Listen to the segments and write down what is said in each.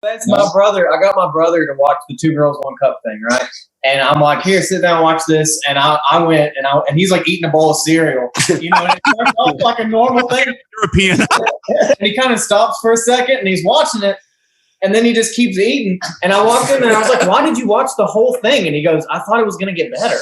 That's my brother. I got my brother to watch the Two Girls, One Cup thing, right? And I'm like, here, sit down, watch this. And I went, and he's like eating a bowl of cereal, and it starts off like a normal thing. European. And he kind of stops for a second, and he's watching it, and then he just keeps eating. And I walked in, and I was like, why did you watch the whole thing? And he goes, I thought it was going to get better.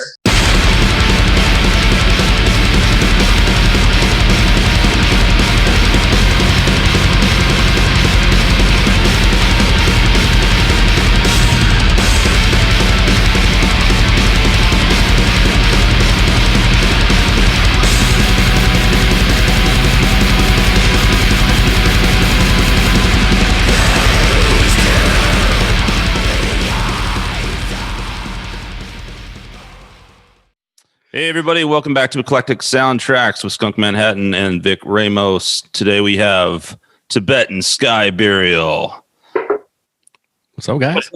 Hey, everybody. Welcome back to Eclectic Soundtrax with Skunk Manhattan and Vic Ramos. Today we have Tibetan Sky Burial. What's up, guys?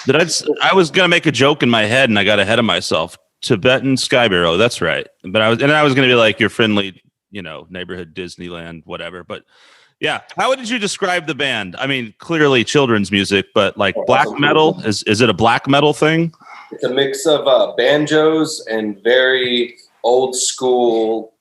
I was going to make a joke in my head and I got ahead of myself. Tibetan Sky Burial. That's right. But I was going to be like your friendly, neighborhood Disneyland, whatever. But yeah. How did you describe the band? I mean, clearly children's music, but like black metal. Is it a black metal thing? It's a mix of banjos and very old school.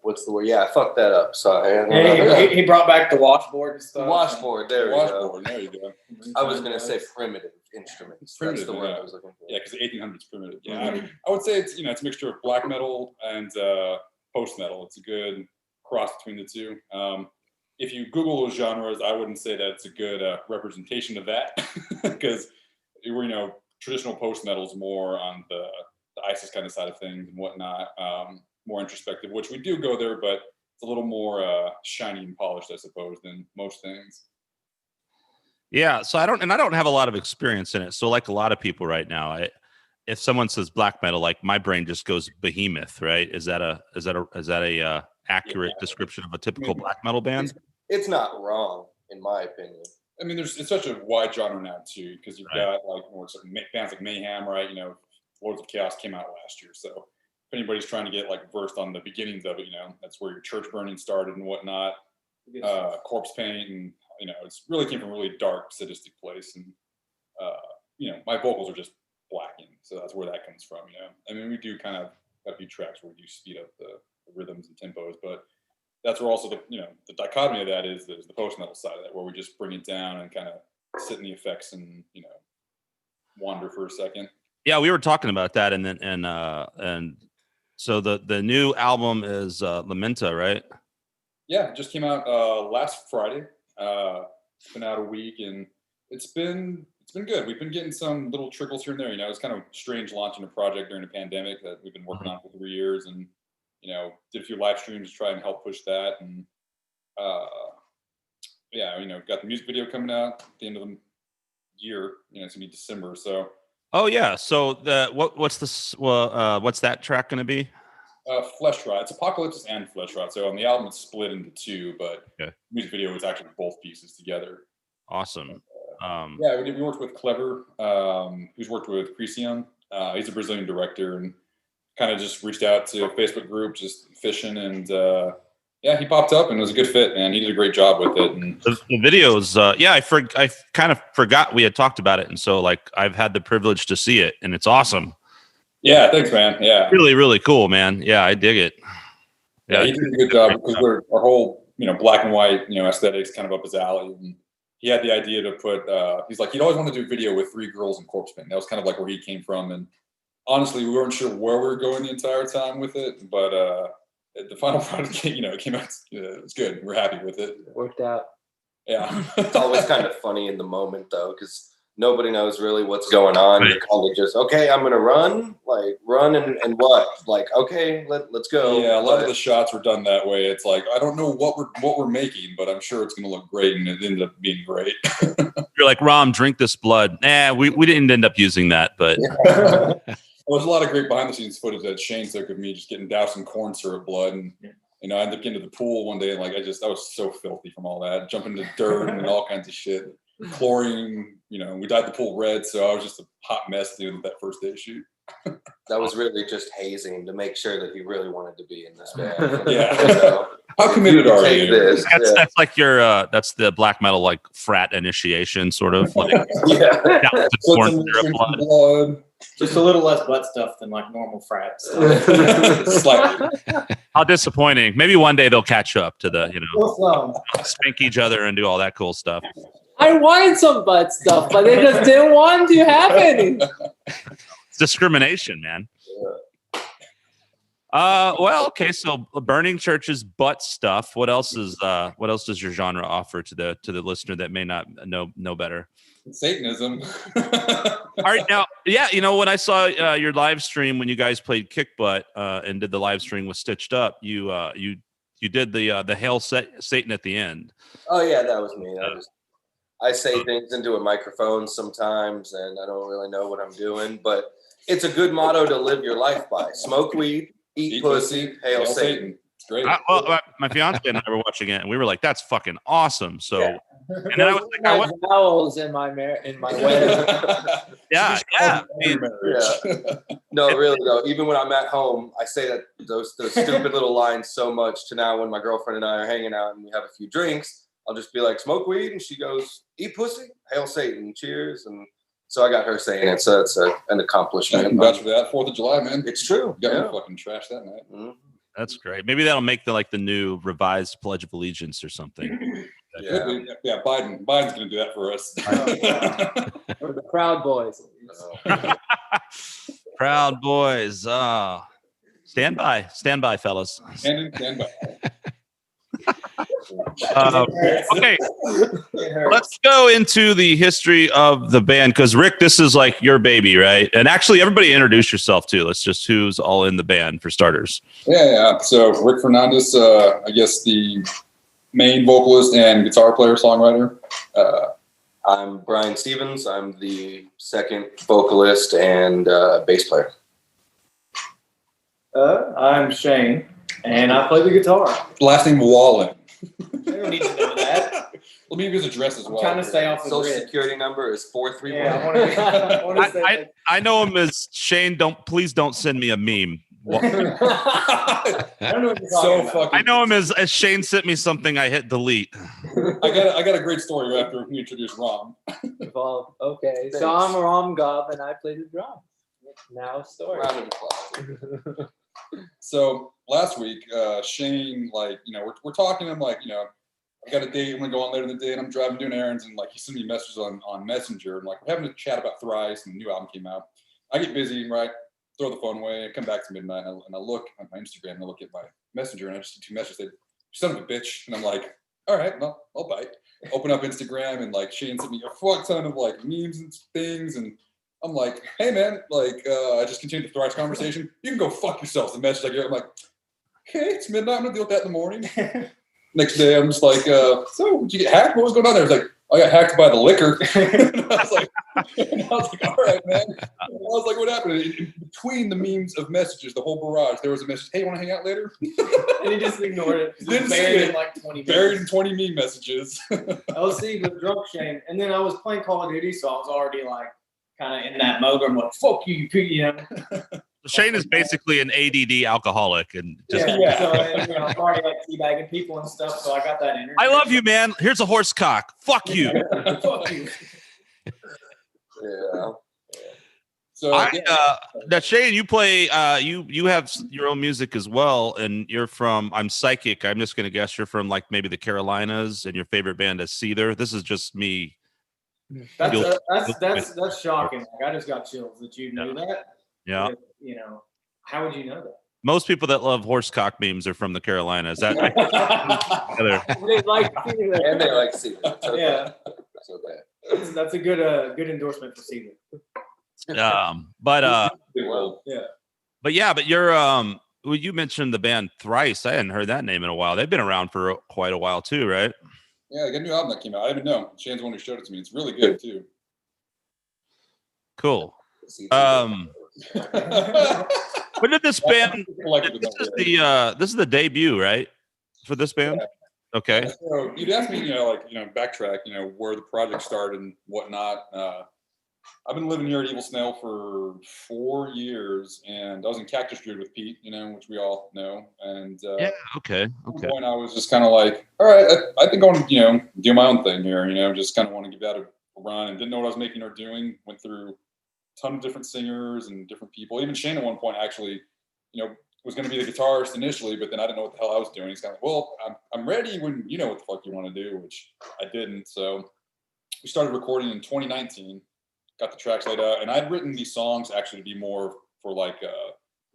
What's the word? Yeah, I fucked that up. Sorry. He brought back the washboard and stuff. The washboard. There we go. There you go. I was going to say primitive instruments. Primitive, That's the word I was looking for. Yeah, because the 1800s primitive. Yeah, I would say it's it's a mixture of black metal and post metal. It's a good cross between the two. If you Google those genres, I wouldn't say that it's a good representation of that because traditional post metal is more on the ISIS kind of side of things and whatnot, more introspective, which we do go there, but it's a little more shiny and polished, I suppose, than most things. Yeah, so I don't have a lot of experience in it. So like a lot of people right now, if someone says black metal, like my brain just goes behemoth, right? Is that a accurate description of a typical black metal band? It's not wrong, in my opinion. I mean, it's such a wide genre now too, because you've got like more bands like Mayhem, right? Lords of Chaos came out last year, so if anybody's trying to get like versed on the beginnings of it, that's where your church burning started and whatnot. Corpse Paint, and it's really came from a really dark, sadistic place, and my vocals are just blackened, so that's where that comes from. I mean, we do kind of a few tracks where we do speed up the rhythms and tempos, but that's where also the dichotomy of that is the post metal side of that, where we just bring it down and kind of sit in the effects and wander for a second. Yeah, we were talking about that, and so the new album is Lamenta, right? Yeah, it just came out last Friday. It's been out a week, and it's been good. We've been getting some little trickles here and there. It's kind of strange launching a project during a pandemic that we've been working on for 3 years, and did a few live streams to try and help push that. And, got the music video coming out at the end of the year. It's gonna be December. So. Oh yeah. So what's that track gonna be? Flesh Rot. It's Apocalypse and Flesh Rot. So on the album, it's split into two, but the music video is actually both pieces together. Awesome. We worked with Clever, who's worked with Crisium. He's a Brazilian director, and kind of just reached out to a Facebook group, just fishing, and he popped up and it was a good fit, man. He did a great job with it. And the videos, I kind of forgot we had talked about it, and so like I've had the privilege to see it, and it's awesome. Yeah, thanks, man. Yeah, really, really cool, man. Yeah, I dig it. Yeah, he did a good job because our whole black and white aesthetics kind of up his alley, and he had the idea to put. He's like, he'd always wanted to do a video with 3 girls in corpse paint. That was kind of like where he came from, and honestly, we weren't sure where we were going the entire time with it, but the final product, came out. It was good. We're happy with it. It worked out. Yeah. It's always kind of funny in the moment, though, because nobody knows really what's going on. You're kind of just, okay, I'm going to run and what? Like, okay, let's go. Yeah, a lot of the shots were done that way. It's like, I don't know what we're making, but I'm sure it's going to look great, and it ended up being great. You're like, Rom, drink this blood. We didn't end up using that, but... Well, there's a lot of great behind-the-scenes footage that Shane took of me just getting doused in corn syrup blood, and I ended up getting to the pool one day, and I was so filthy from all that, jumping into dirt and all kinds of shit, chlorine. We dyed the pool red, so I was just a hot mess doing that first day shoot. That was really just hazing to make sure that he really wanted to be in this band. Yeah. So, How committed are take you? this. That's like your that's the black metal like frat initiation sort of like Yeah. down to Put corn some syrup drink blood. blood. Just a little less butt stuff than like normal frat stuff. Slightly. How disappointing. Maybe one day they'll catch up to the, Real slow. spank each other and do all that cool stuff. I wanted some butt stuff, but they just didn't want to have any. It's discrimination, man. Well, okay, so burning churches, butt stuff. What else does your genre offer to the listener that may not know better? Satanism. All right, now, yeah, when I saw your live stream when you guys played Kick Butt and did the live stream with Stitched Up, you did the Hail Satan at the end. Oh yeah, that was me. I say things into a microphone sometimes, and I don't really know what I'm doing, but it's a good motto to live your life by. Smoke weed, eat pussy, hail Satan. It's great. Well, my fiance and I were watching it, and we were like, "That's fucking awesome!" So, Yeah. and then I was like, My vowels in my wedding. "Yeah." I mean, Yeah. No, really though. Even when I'm at home, I say that those stupid little lines so much to now when my girlfriend and I are hanging out and we have a few drinks, I'll just be like, "Smoke weed," and she goes, "Eat pussy, hail Satan, cheers." And so I got her saying it, so it's an accomplishment. Congrats for that. 4th of July, man. It's true. You got Yeah. me fucking trash that night. Mhm. that's great. Maybe that'll make the new revised Pledge of Allegiance or something. Yeah, Biden's gonna do that for us. Or the Proud Boys. Proud Boys. Stand by, fellas. Stand by. Okay, let's go into the history of the band because Rick, this is like your baby, right? And actually, everybody introduce yourself too. Let's just who's all in the band for starters. Yeah. So Rick Fernandes, I guess the main vocalist and guitar player, songwriter. I'm Bryan Stevens. I'm the second vocalist and bass player. I'm Shane, and I play the guitar. Last name Wallin'd. They don't need to know that. Let me give his address as I'm well. trying to stay off the Social grid. security number is 431. Yeah, I want to say I know him as Shane. Please don't send me a meme. I don't know what you're So talking about. fucking. I know him as Shane sent me something. I hit delete. I got a great story after we introduced Rom. Well, okay. Thanks. So I'm Ram Gov and I play the drums. Now story. Round of applause. So last week, Shane, we're talking. I'm like, I got a date. I'm gonna go on later in the day, and I'm driving doing errands, and he sent me messages on Messenger. And we're having a chat about Thrice, and the new album came out. I get busy, right? Throw the phone away. I come back to midnight, and I look at my Instagram, and I look at my Messenger, and I just see 2 messages. They, "Son of a bitch," and I'm like, "All right, well, I'll bite." Open up Instagram, and Shane sent me a fuck ton of memes and things, and I'm like, "Hey man, I just continued the Thrice conversation. You can go fuck yourselves." The message I get, I'm like, "Okay, it's midnight. I'm gonna deal with that in the morning." Next day, I'm just like, "So, did you get hacked? What was going on there?" It's like, "I got hacked by the liquor." And I was like, "All right, man." I was like, "What happened?" In between the memes of messages, the whole barrage, there was a message, "Hey, you want to hang out later?" And he just ignored it. Didn't see Buried it. in like 20 Buried in minutes. 20 meme messages. LC was drunk Shane. And then I was playing Call of Duty, so I was already kind of in that mode where I'm like, fuck you, Shane is basically an ADD alcoholic, and just Yeah. So, I'm already teabagging people and stuff, so I got that energy. I love you, man. Here's a horse cock. Fuck you. Fuck you. Yeah. So Now Shane, you play. You have your own music as well, and you're from. I'm psychic. I'm just gonna guess you're from maybe the Carolinas, and your favorite band is Seether. This is just me. That's shocking. I just got chills that you knew that. Yeah. How would you know that? Most people that love horsecock memes are from the Carolinas. That They like Caesar. And they like Caesar. Okay. Yeah. It's okay. That's a good endorsement for Caesar. but well, you're well, you mentioned the band Thrice. I hadn't heard that name in a while. They've been around for quite a while too, right? yeah, I got a new album that came out. I didn't know. Shane's the one who showed it to me. It's really good too. Cool. Caesar. When did this band? Collected This is the debut, right? For this band. Yeah. Okay. So you'd ask me, backtrack, where the project started and whatnot. I've been living here at Evil Snail for 4 years, and I was in Cactus Druid with Pete, which we all know. And Okay. at one point, I was just kind of like, all right, I think I want to, do my own thing here. Just kind of want to give that a run, and didn't know what I was making or doing. Went through a ton of different singers and different people. Even Shane at one point actually, was going to be the guitarist initially, but then I didn't know what the hell I was doing. He's kind of like, well, I'm ready when you know what the fuck you want to do, which I didn't. So we started recording in 2019. Got the tracks laid out, and I'd written these songs actually to be more for like a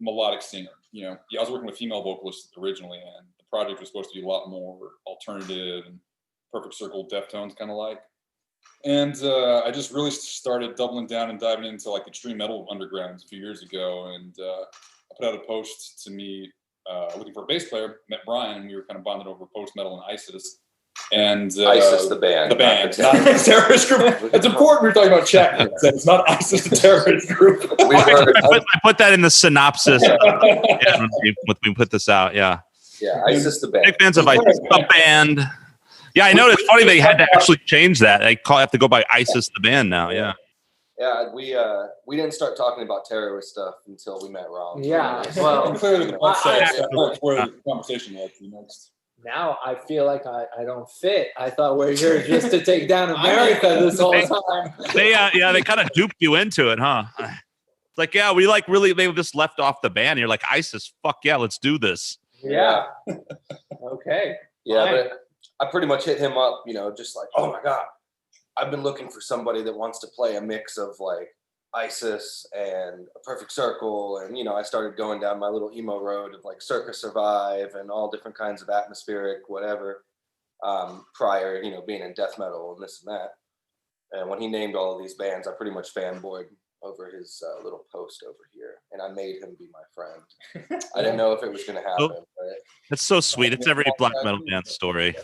melodic singer. I was working with female vocalists originally, and the project was supposed to be a lot more alternative and Perfect Circle, Deftones kind of like. And I just really started doubling down and diving into like extreme metal underground a few years ago, and I put out a post to me looking for a bass player. Met Bryan, and we were kind of bonded over post-metal and ISIS. And ISIS, the band, not the terrorist group. It's important we're talking about Czech. It's not ISIS, the terrorist group. I put that in the synopsis when we put this out. Yeah, ISIS, the band. Big fans of ISIS, the band. Yeah, I know. It's funny they had to actually change that. They have to go by ISIS, the band now. Yeah. Yeah, we didn't start talking about terrorist stuff until we met Ron. Yeah, well, clearly that's where the conversation led to next. Now I feel like I don't fit. I thought we're here just to take down America this whole time. They kind of duped you into it, huh? It's like, yeah, we like really, they just left off the band. You're like, ISIS, fuck yeah, let's do this. Yeah. Okay. Yeah, but I pretty much hit him up, just like, oh my God, I've been looking for somebody that wants to play a mix of like ISIS and a Perfect Circle, and I started going down my little emo road of like Circa Survive and all different kinds of atmospheric whatever prior being in death metal and this and that. And when he named all of these bands, I pretty much fanboyed over his little post over here, and I made him be my friend. I didn't know if it was going to happen. That's so sweet. It's every black metal band story.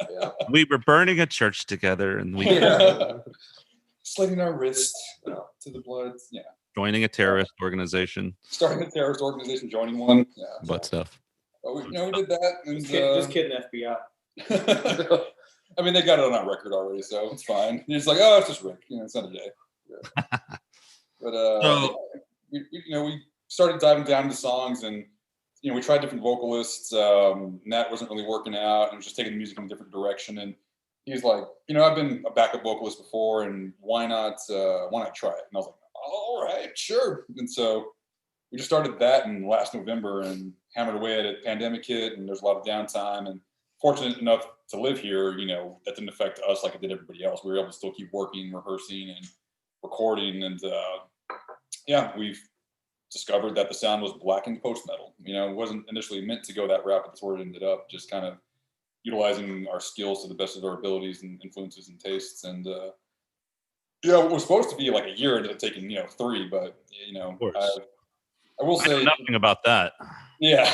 Yeah. We were burning a church together, and we slitting our wrist to the blood. Yeah. Joining a terrorist organization. Starting a terrorist organization, joining one. Yeah. Butt stuff. But we did that. And, just kidding, FBI. I mean, they got it on our record already, so it's fine. You're just like, oh, it's just Rick. It's not a day. Yeah. But we started diving down into songs, and we tried different vocalists. And that wasn't really working out, and it was just taking the music in a different direction. And he's like, I've been a backup vocalist before, and why not try it? And I was like, all right, sure. And so we just started that in last November and hammered away at it. Pandemic hit, and there's a lot of downtime. And fortunate enough to live here, that didn't affect us like it did everybody else. We were able to still keep working, rehearsing, and recording. And we've discovered that the sound was Blackened Post-Metal. It wasn't initially meant to go that route, but that's where it ended up. Just kind of utilizing our skills to the best of our abilities and influences and tastes. And it was supposed to be like a year, ended up taking 3, but I will say I know nothing about that. Yeah.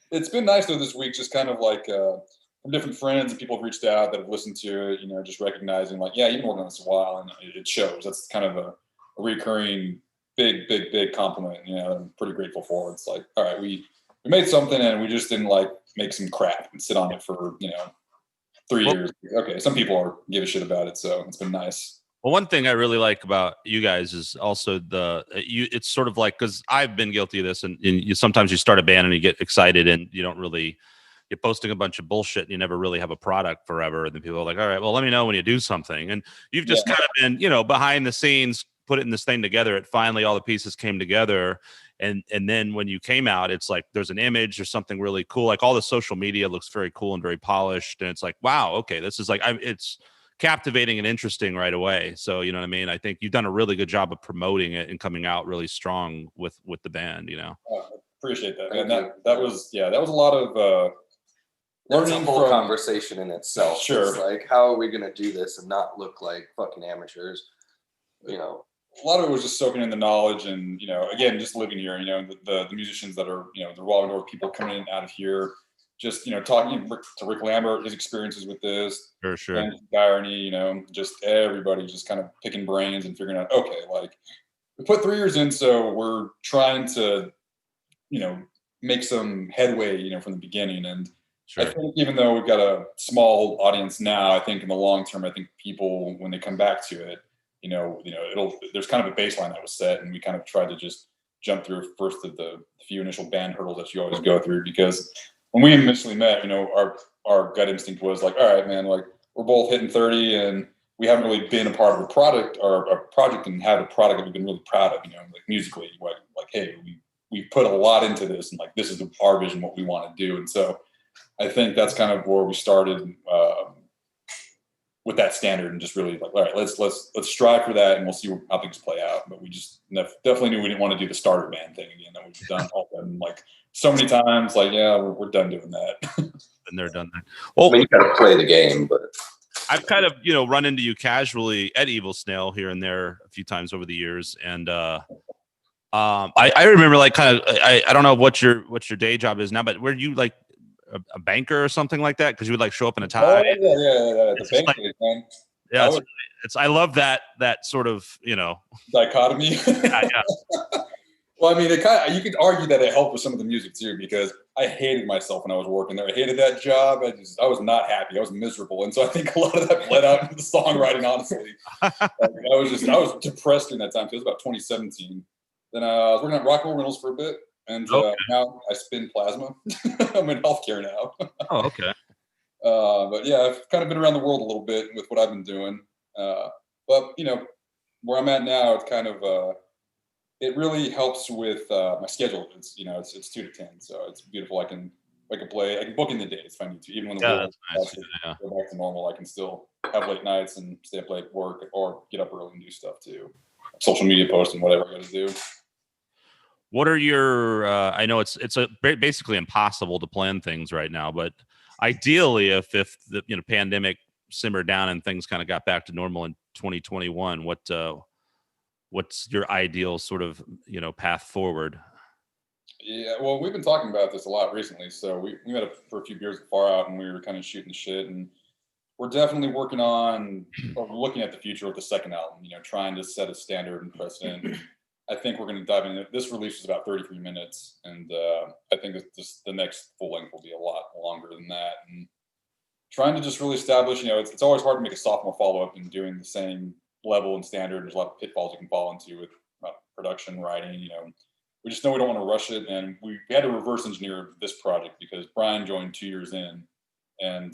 It's been nice though this week, just kind of like from different friends and people have reached out that have listened to it, just recognizing like, yeah, you've been working on this a while, and it shows. That's kind of a recurring big compliment. I'm pretty grateful for. It's like, all right, we made something, and we just didn't like make some crap and sit on it for 3 years. Okay, some people give a shit about it, so it's been nice. Well, one thing I really like about you guys is also it's sort of like, because I've been guilty of this, and sometimes you start a band and you get excited and you're posting a bunch of bullshit and you never really have a product forever. And then people are like, all right, well, let me know when you do something. And you've just kind of been, behind the scenes, putting this thing together. It finally, all the pieces came together. And then when you came out, it's like there's an image or something really cool. Like all the social media looks very cool and very polished. And it's like, wow, okay, this is like, it's captivating and interesting right away. So, you know what I mean? I think you've done a really good job of promoting it and coming out really strong with the band, Appreciate that. And that was a lot of that's a whole conversation in itself. Sure. It's like, how are we going to do this and not look like fucking amateurs? A lot of it was just soaking in the knowledge, and again, just living here. The musicians that are the revolving door, people coming in and out of here. Just talking to Rick Lambert, his experiences with this, sure, and irony, just everybody just kind of picking brains and figuring out, okay, like we put 3 years in, so we're trying to, make some headway, from the beginning. And I think even though we've got a small audience now, I think in the long term, I think people, when they come back to it, there's kind of a baseline that was set, and we kind of tried to just jump through first of the few initial band hurdles that you always go through. Because when we initially met, our gut instinct was like, all right, man, like we're both hitting 30 and we haven't really been a part of a product or a project and had a product that we've been really proud of, like musically, like, hey, we put a lot into this, and like, this is our vision, what we want to do. And so I think that's kind of where we started with that standard, and just really like, all right, let's strive for that, and we'll see how things play out. But we just definitely knew we didn't want to do the starter band thing again. That we've done all them like so many times. Like, yeah, we're done doing that. And they're done that. Well, you got to play the game, but I've kind of run into you casually at Evil Snail here and there a few times over the years, and I remember like kind of I don't know what your day job is now, but were you like a banker or something like that? Because you would like show up in a tie. Oh, yeah. The banker, man. Yeah, I love that sort of dichotomy. Yeah. Well, I mean, you could argue that it helped with some of the music too, because I hated myself when I was working there. I hated that job. I was not happy. I was miserable, and so I think a lot of that bled out into the songwriting. Honestly, I was depressed during that time. It was about 2017. Then I was working at Rockwell Reynolds for a bit, and now I spin plasma. I'm in healthcare now. Oh, okay. But yeah, I've kind of been around the world a little bit with what I've been doing. But where I'm at now, it's kind of it really helps with my schedule. It's 2 to 10, so it's beautiful. I can play. I can book in the day if I need to, even when the world go back to normal. I can still have late nights and stay up late at work, or get up early and do stuff too, social media posts and whatever I got to do. What are your? I know it's basically impossible to plan things right now, but ideally, if the pandemic simmered down and things kind of got back to normal in 2021, what's your ideal sort of path forward? Yeah, well, we've been talking about this a lot recently. So we met for a few beers at Far Out, and we were kind of shooting the shit, and we're definitely working on or looking at the future with the second album. Trying to set a standard and precedent. I think we're going to dive into it. This release is about 33 minutes, and I think the next full length will be a lot longer than that. And trying to just really establish, it's always hard to make a sophomore follow up and doing the same level and standard. There's a lot of pitfalls you can fall into with production, writing. We just know we don't want to rush it, and we had to reverse engineer this project because Bryan joined 2 years in, and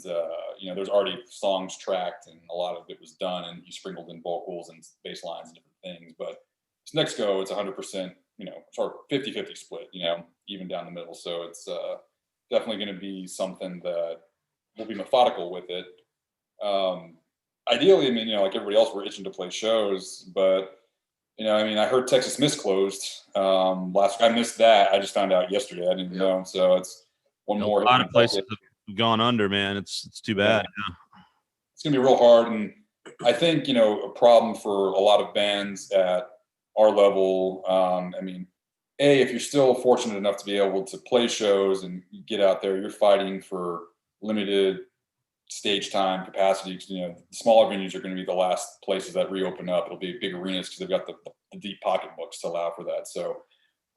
there's already songs tracked, and a lot of it was done, and he sprinkled in vocals and bass lines and different things. But this next go, it's 100%, sort of 50-50 split, even down the middle. So it's definitely going to be something that we'll be methodical with it. Ideally, like everybody else, we're itching to play shows, but I heard Texas Miss closed last week. I missed that. I just found out yesterday. I didn't know. So it's one more. A lot of places have gone under, man. It's too bad. Yeah. It's gonna be real hard, and I think a problem for a lot of bands at our level. If you're still fortunate enough to be able to play shows and get out there, you're fighting for limited stage time capacity. The smaller venues are going to be the last places that reopen up. It'll be big arenas because they've got the deep pocketbooks to allow for that. So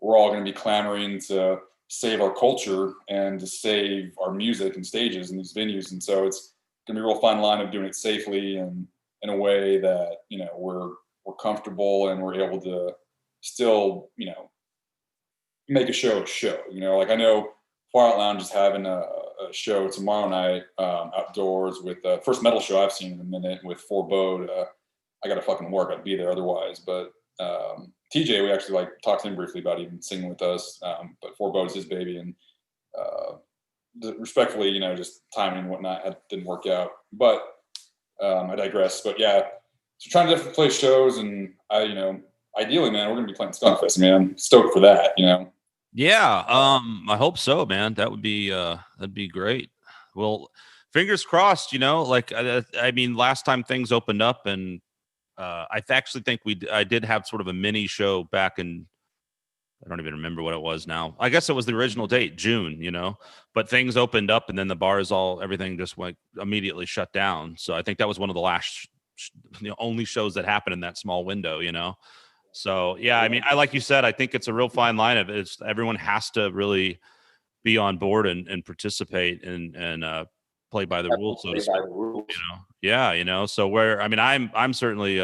we're all going to be clamoring to save our culture and to save our music and stages in these venues. And so it's going to be a real fine line of doing it safely and in a way that we're comfortable and we're able to still make a show. Like I know Far Out Lounge is having a show tomorrow night outdoors with the first metal show I've seen in a minute with Forebode. I got to fucking work. I'd be there otherwise. But TJ, we actually talked to him briefly about even singing with us. But Forebode's his baby, and respectfully, just timing and whatnot didn't work out. But I digress. But yeah, so trying to play shows, and ideally, man, we're gonna be playing Skunkfest. I'm stoked for that. Yeah, I hope so, man. That'd be great. Well, fingers crossed. Last time things opened up, and I actually think I did have sort of a mini show back in, I don't even remember what it was now. I guess it was the original date, June. But things opened up, and then the bars everything just immediately shut down. So I think that was one of the last, only shows that happened in that small window. So yeah, like you said, I think it's a real fine line of everyone has to really be on board and participate and play by the rules, so to speak. Yeah, so I'm certainly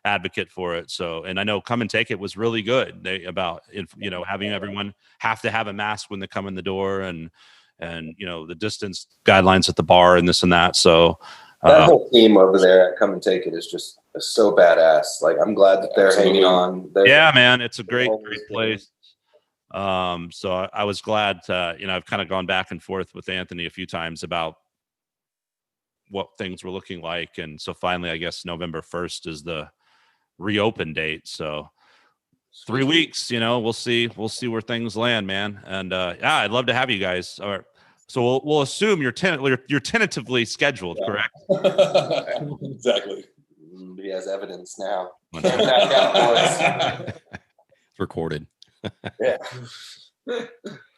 advocate for it. So, and I know Come and Take It was really good having everyone have to have a mask when they come in the door, and the distance guidelines at the bar and this and that. So that whole team over there at Come and Take It is just so badass. Like, I'm glad that they're hanging on. Yeah, man, it's a great place. So I was glad to, I've kind of gone back and forth with Anthony a few times about what things were looking like. And so finally, I guess November 1st is the reopen date. So 3 weeks, we'll see where things land, man. And I'd love to have you guys. All right. So we'll assume you're tentatively scheduled, correct? Exactly. He has evidence now. It's recorded. Yeah.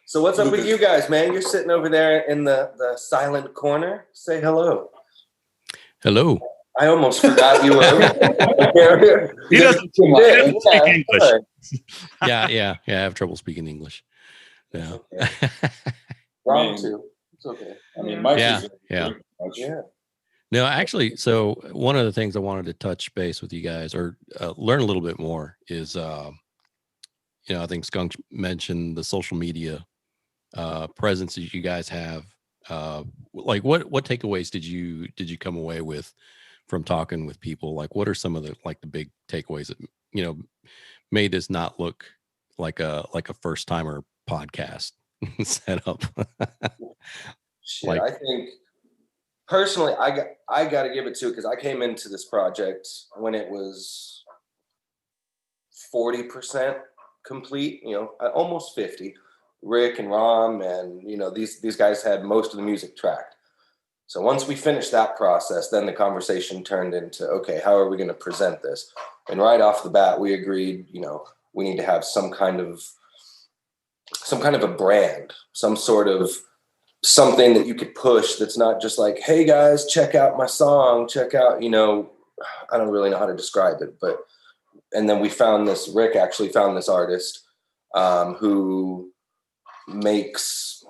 So what's up with you guys, man? You're sitting over there in the silent corner. Say hello. Hello. I almost forgot you were. He doesn't speak English. Yeah. I have trouble speaking English. Yeah. Wrong too. It's okay. I mean, Mike yeah. No, actually, so one of the things I wanted to touch base with you guys or learn a little bit more is, I think Skunk mentioned the social media presence that you guys have. Like, what takeaways did you come away with from talking with people? Like, what are some of the big takeaways that made this not look like a first timer podcast setup? Shit, I think personally, I got to give it to, because I came into this project when it was 40% complete, almost 50. Rick and Ram and these guys had most of the music tracked. So once we finished that process, then the conversation turned into, okay, how are we going to present this? And right off the bat, we agreed, we need to have some kind of a brand, some sort of something that you could push that's not just like, hey guys, check out my song, check out, I don't really know how to describe it, but, and then Rick actually found this artist who makes,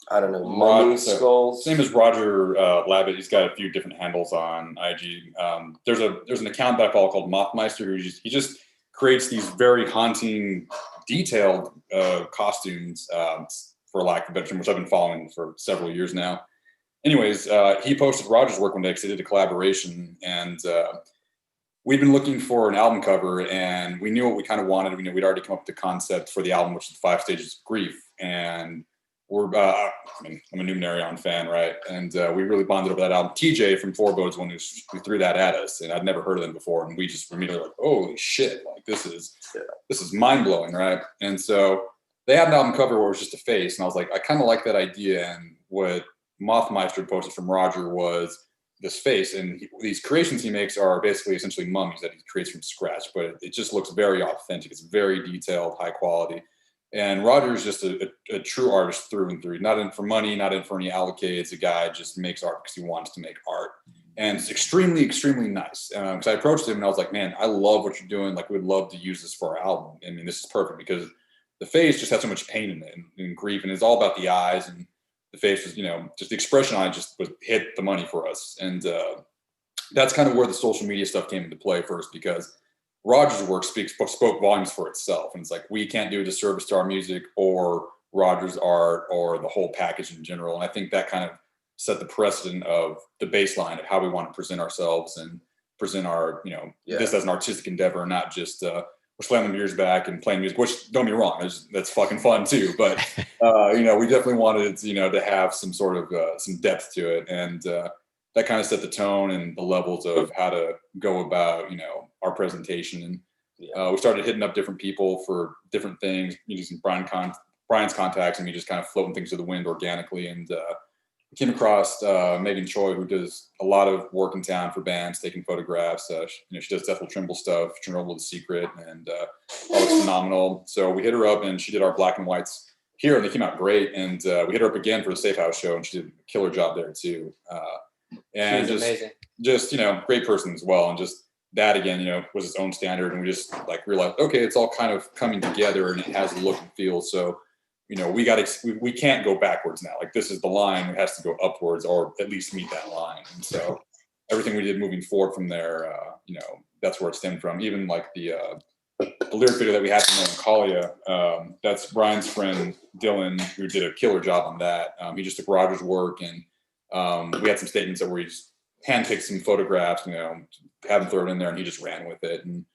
I don't know, mummy skulls. Same as Roger Lavitt. He's got a few different handles on IG. There's an account that I follow called Mothmeister, who he just creates these very haunting, detailed costumes, for lack of a better term, which I've been following for several years now. Anyways, he posted Roger's work one day because they did a collaboration, and we'd been looking for an album cover, and we knew what we kind of wanted. We knew we'd already come up with the concept for the album, which is 5 Stages of Grief. And I'm a Numenarion fan, right? And we really bonded over that album. TJ from Forebod's one who threw that at us, and I'd never heard of them before. And we just immediately like, holy shit, like this is mind blowing, right? And so they had an album cover where it was just a face, and I was like, I kind of like that idea. And what Mothmeister posted from Roger was this face, and these creations he makes are basically essentially mummies that he creates from scratch, but it just looks very authentic. It's very detailed, high quality. And Roger is just a true artist through and through, not in for money, not in for any allocates. A guy just makes art because he wants to make art. And it's extremely, extremely nice. Because I approached him and I was like, man, I love what you're doing. Like, we'd love to use this for our album. I mean, this is perfect because the face just has so much pain in it and grief. And it's all about the eyes, and the face was, just the expression on it just hit the money for us. And that's kind of where the social media stuff came into play first, because Roger's work spoke volumes for itself. And it's like, we can't do a disservice to our music or Roger's art or the whole package in general. And I think that kind of set the precedent of the baseline of how we want to present ourselves and present our, this as an artistic endeavor, not just we're slamming beers back and playing music, which, don't be wrong, that's fucking fun too. But, we definitely wanted, to have some sort of some depth to it. And that kind of set the tone and the levels of how to go about, our presentation. And we started hitting up different people for different things, using Bryan's contacts, and me just kind of floating things to the wind organically. And we came across Megan Choi, who does a lot of work in town for bands, taking photographs. She does Death Will Tremble stuff, Chernobyl: The Secret, and all looks phenomenal. So we hit her up, and she did our black and whites here, and they came out great. And we hit her up again for the Safe House show, and she did a killer job there too. And she's amazing. Just great person as well. And just that again, was its own standard. And we just realized, okay, it's all kind of coming together, and it has a look and feel. So we can't go backwards now. Like, this is the line. It has to go upwards or at least meet that line. And so everything we did moving forward from there, that's where it stemmed from. Even like the lyric video that we had from Melancholia, that's Bryan's friend Dylan, who did a killer job on that. He just took Roger's work, and we had some statements that where he just handpicked some photographs, have him throw it in there, and he just ran with it. And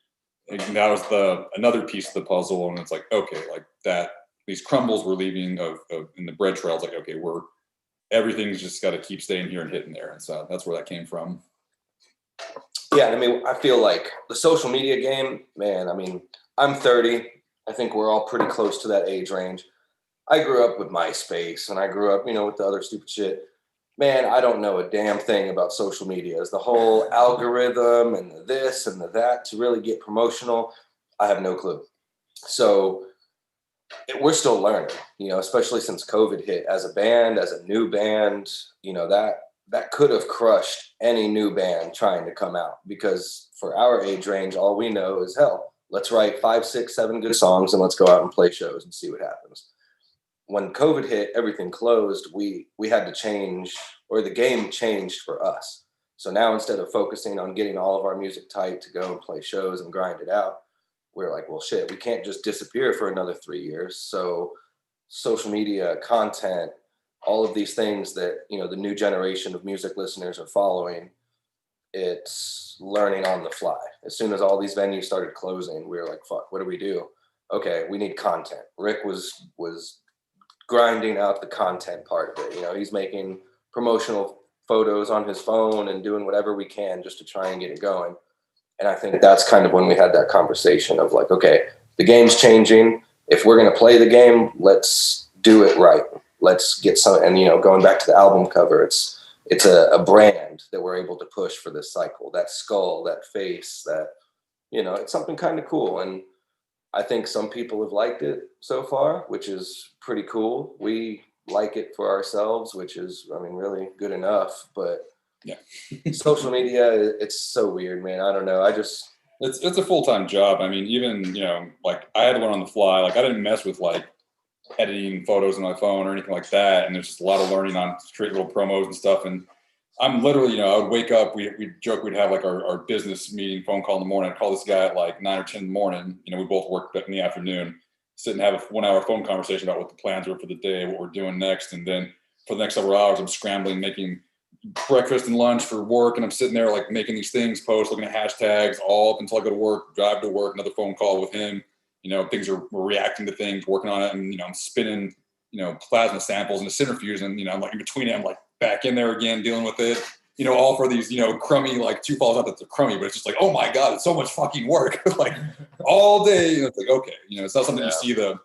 that was another piece of the puzzle. And it's like, okay, like that, these crumbles we're leaving in the bread trails, like, okay, everything's just got to keep staying here and hitting there. And so that's where that came from. Yeah, I mean, I feel like the social media game, man, I mean, I'm 30. I think we're all pretty close to that age range. I grew up with MySpace, and I grew up, with the other stupid shit. Man, I don't know a damn thing about social media. As the whole algorithm and the this and the that to really get promotional, I have no clue. So we're still learning, especially since COVID hit. As a band, as a new band, that could have crushed any new band trying to come out, because for our age range, all we know is, hell, let's write 5, 6, 7 good songs and let's go out and play shows and see what happens. When COVID hit, everything closed, we had to change, or the game changed for us. So now, instead of focusing on getting all of our music tight to go and play shows and grind it out, we're like, well, shit, we can't just disappear for another 3 years. So social media, content, all of these things that, the new generation of music listeners are following, it's learning on the fly. As soon as all these venues started closing, we were like, fuck, what do we do? Okay, we need content. Rick was grinding out the content part of it. He's making promotional photos on his phone and doing whatever we can just to try and get it going. And I think that's kind of when we had that conversation of like, okay, the game's changing. If we're going to play the game, let's do it right. Let's get some, and going back to the album cover, it's a brand that we're able to push for this cycle. That skull, that face, that, it's something kind of cool. And I think some people have liked it so far, which is pretty cool. We like it for ourselves, which is, really good enough. But yeah, social media, it's so weird, man. I don't know. It's a full-time job. I mean, even, like, I had to learn on the fly. Like, I didn't mess with like editing photos on my phone or anything like that. And there's just a lot of learning on creating little promos and stuff. And I'm literally, I would wake up, we'd joke, we'd have like our business meeting phone call in the morning. I'd call this guy at like 9 or 10 in the morning. We both worked in the afternoon, sit and have a 1-hour phone conversation about what the plans were for the day, what we're doing next. And then for the next several hours, I'm scrambling, making breakfast and lunch for work. And I'm sitting there like making these things, posts, looking at hashtags all up until I go to work, drive to work, another phone call with him. We're reacting to things, working on it. And, I'm spinning, plasma samples in a centrifuge. And, I'm like in between it, I'm like back in there again, dealing with it, all for these, crummy, like two falls out that they're crummy, but it's just like, oh my God, it's so much fucking work. Like all day. It's like, okay, it's not something you see the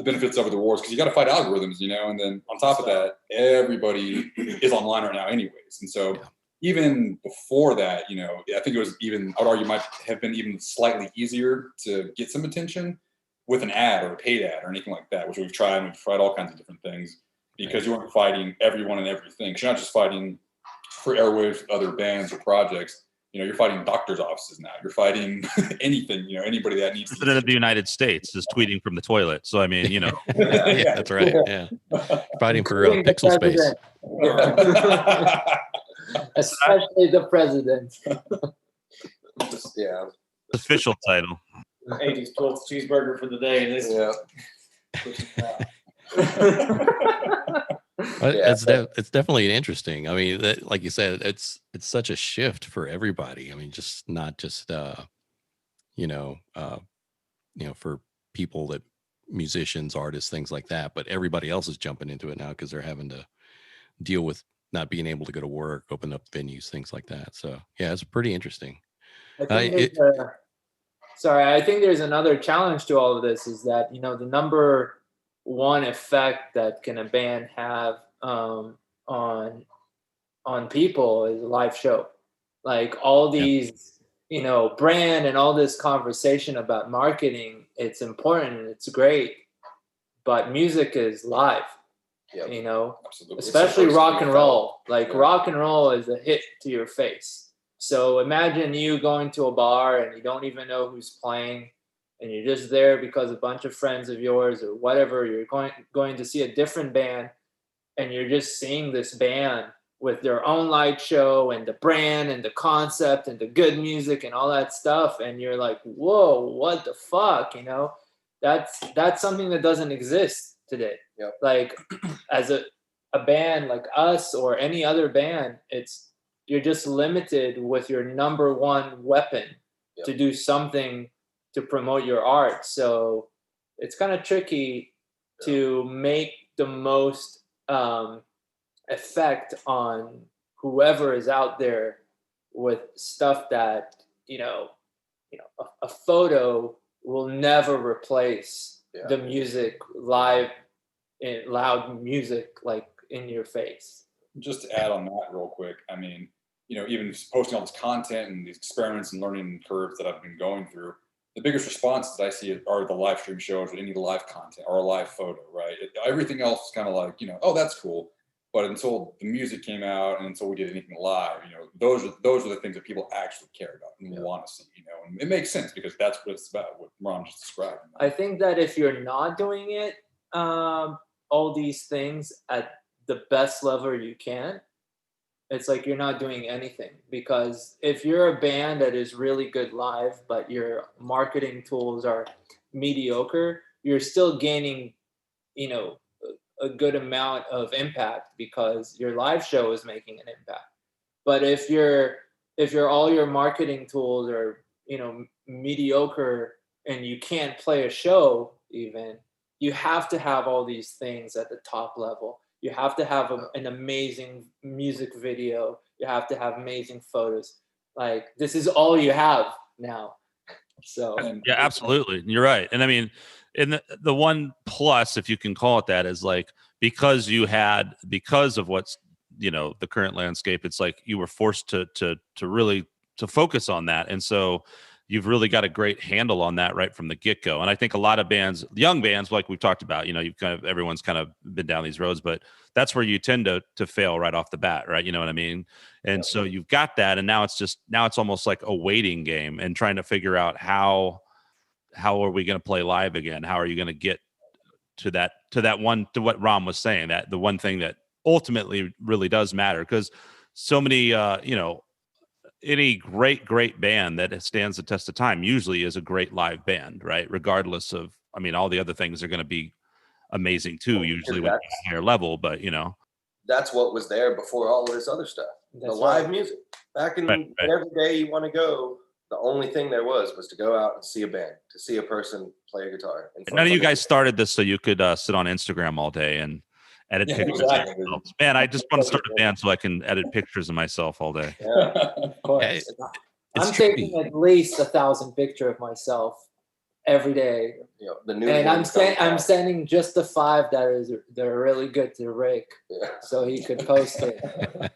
benefits of the rewards, because you got to fight algorithms, and then on top of that, everybody is online right now anyways. And so even before that, I think it was even, I would argue, might have been even slightly easier to get some attention with an ad or a paid ad or anything like that, which we've tried all kinds of different things, because you weren't fighting everyone and everything. Because you're not just fighting for airwaves, other bands or projects. You're fighting doctors' offices now. You're fighting anything, anybody that needs. President of the United States is tweeting from the toilet. So, yeah, that's right. Yeah. Fighting for pixel space. Especially the president. Yeah. Official title. 80s 12th cheeseburger for the day. It's definitely interesting. Like you said, it's such a shift for everybody. Just not just for people, that musicians, artists, things like that, but everybody else is jumping into it now because they're having to deal with not being able to go to work, open up venues, things like that. So yeah, it's pretty interesting. I think there's another challenge to all of this, is that, the number one effect that can a band have on people is a live show. Like all these, brand and all this conversation about marketing, it's important and it's great, but music is live. Absolutely. Especially rock and roll. Rock and roll is a hit to your face. So imagine you going to a bar and you don't even know who's playing. and you're just there because a bunch of friends of yours or whatever, you're going to see a different band, and you're just seeing this band with their own light show and the brand and the concept and the good music and all that stuff, and you're like, whoa, what the fuck, you know? That's something that doesn't exist today. Yep. Like as a band like us or any other band, you're just limited with your number one weapon to do something to promote your art. So it's kind of tricky to make the most effect on whoever is out there with stuff that, a photo will never replace the music live, in loud music, like in your face. Just to add on that real quick, I mean, even posting all this content and these experiments and learning curves that I've been going through, the biggest responses I see are the live stream shows or any live content or a live photo, right? Everything else is kind of like, oh, that's cool. But until the music came out and until we did anything live, those are the things that people actually care about and want to see, and it makes sense because that's what it's about, what Ron just described. I think that if you're not doing it, all these things at the best level you can, it's like you're not doing anything. Because if you're a band that is really good live, but your marketing tools are mediocre, you're still gaining, a good amount of impact because your live show is making an impact. But if all your marketing tools are, mediocre and you can't play a show even, you have to have all these things at the top level. You have to have an amazing music video. You have to have amazing photos. Like, this is all you have now. So yeah, absolutely. You're right. And I mean, and the one plus, if you can call it that, is like, because of what's, the current landscape, it's like you were forced to really focus on that. And so you've really got a great handle on that right from the get-go. And I think a lot of bands, young bands, like we've talked about, everyone's kind of been down these roads, but that's where you tend to fail right off the bat, right? You know what I mean? And so you've got that, and now it's almost like a waiting game and trying to figure out how are we going to play live again? How are you going to get to what Ram was saying, that the one thing that ultimately really does matter? Because so many, any great band that stands the test of time usually is a great live band, right? Regardless of, all the other things are going to be amazing too, usually with a higher level, but that's what was there before all of this other stuff. The live music. Back in every day you want to go, the only thing there was to go out and see a band, to see a person play a guitar. None of you guys started this so you could sit on Instagram all day and edit pictures of yourselves. Man, I just want to start a band so I can edit pictures of myself all day. Yeah, of course. I'm taking at least 1,000 pictures of myself every day. And I'm sending just the 5 that are really good to Rick, so he could post it.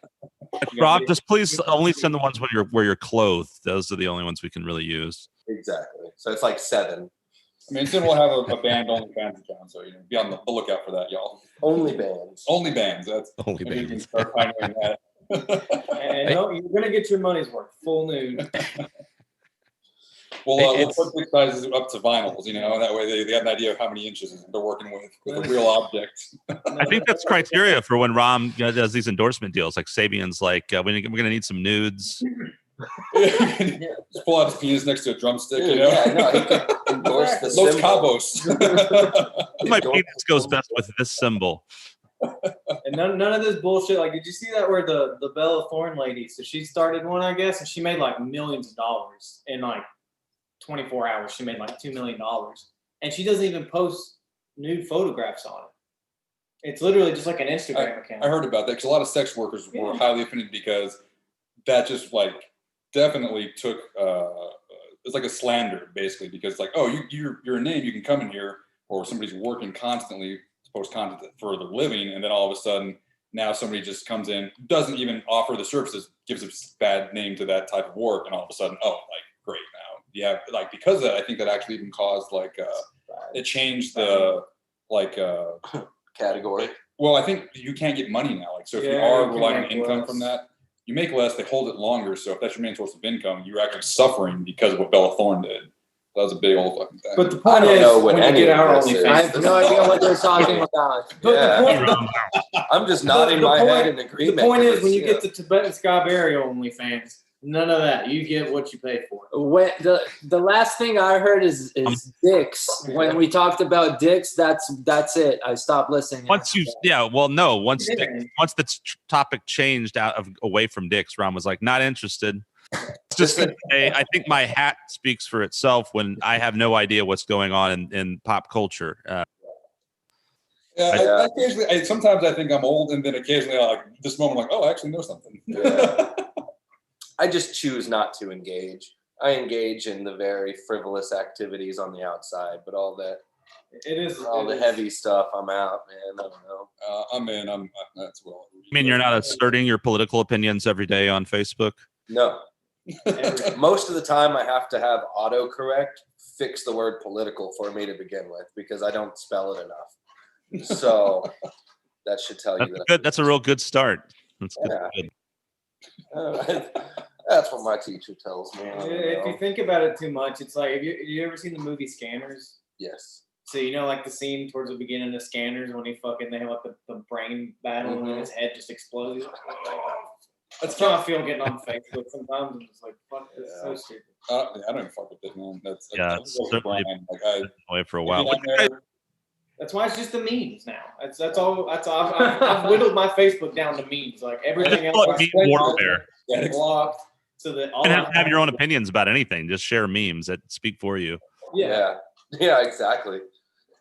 Rob, just please only send the ones where you're clothed. Those are the only ones we can really use. Exactly. So it's like 7. Soon we'll have a band only fans account, so be on the lookout for that, y'all. Only bands. Only bands. That's only bands. You can start pioneering that. And you're gonna get your money's worth, full nude. Well, we'll put the sizes up to vinyls, that way they have an idea of how many inches they're working with a real object. I think that's criteria for when Ram does these endorsement deals. Like Sabian's like, we're going to need some nudes. Just pull out his penis next to a drumstick, Yeah, no, he can endorse the Los symbol. Cabos. My penis goes best with this symbol. And none of this bullshit. Like, did you see that where the Bella Thorne lady? So she started one, I guess, and she made like millions of dollars in like 24 hours. She made like $2 million, and she doesn't even post nude photographs on it. It's literally just like an Instagram account. I heard about that because a lot of sex workers were highly offended because that just like definitely took it's like a slander basically, because like, oh, you're a name, you can come in here, or somebody's working constantly to post content for their living, and then all of a sudden now somebody just comes in, doesn't even offer the services, gives a bad name to that type of work, and all of a sudden, oh, like, great, now yeah, like, because of that, I think that actually even caused like it changed the like category. Well, I think you can't get money now, like, so if you are relying on income from that, you make less, they hold it longer. So if that's your main source of income, you're actually suffering because of what Bella Thorne did. That was a big old fucking thing. But the I point don't is, know what when you any get of our this is. I OnlyFans, have no idea what they're talking about. But Yeah. the point, I'm just nodding the my point- head in the agreement. point is, because, when you yeah. get the Tibetan Sky Burial OnlyFans, none of that. You get what you pay for. When the last thing I heard is dicks. When we talked about dicks, that's it. I stopped listening. Once you, once Yeah. once the topic changed away from dicks, Ron was like, not interested. Just gonna say, I think my hat speaks for itself when I have no idea what's going on in pop culture. I occasionally, sometimes I think I'm old, and then occasionally, like this moment, I'm like, oh, I actually know something. Yeah. I just choose not to engage. I engage in the very frivolous activities on the outside, but all the heavy stuff, I'm out, man. I don't know. I'm in. That's well. I mean, you're not asserting your political opinions every day on Facebook. No. Most of the time, I have to have autocorrect fix the word political for me to begin with because I don't spell it enough. So that should tell you that. Good. That's a real good start. That's good. That's what my teacher tells me. If you think about it too much, it's like, have you ever seen the movie Scanners? Yes. So like the scene towards the beginning of Scanners when they have like the brain battle and his head just explodes. That's how I feel getting on Facebook sometimes. I'm just like, fuck, this is so stupid. I don't even fuck with it, man. That's certainly Bryan. Like away for a while. That's why it's just the memes now. That's all. I've whittled my Facebook down to memes. Like everything else, Meme warfare. blocked. So that all You don't have your own opinions about anything. Just share memes that speak for you. Yeah, exactly.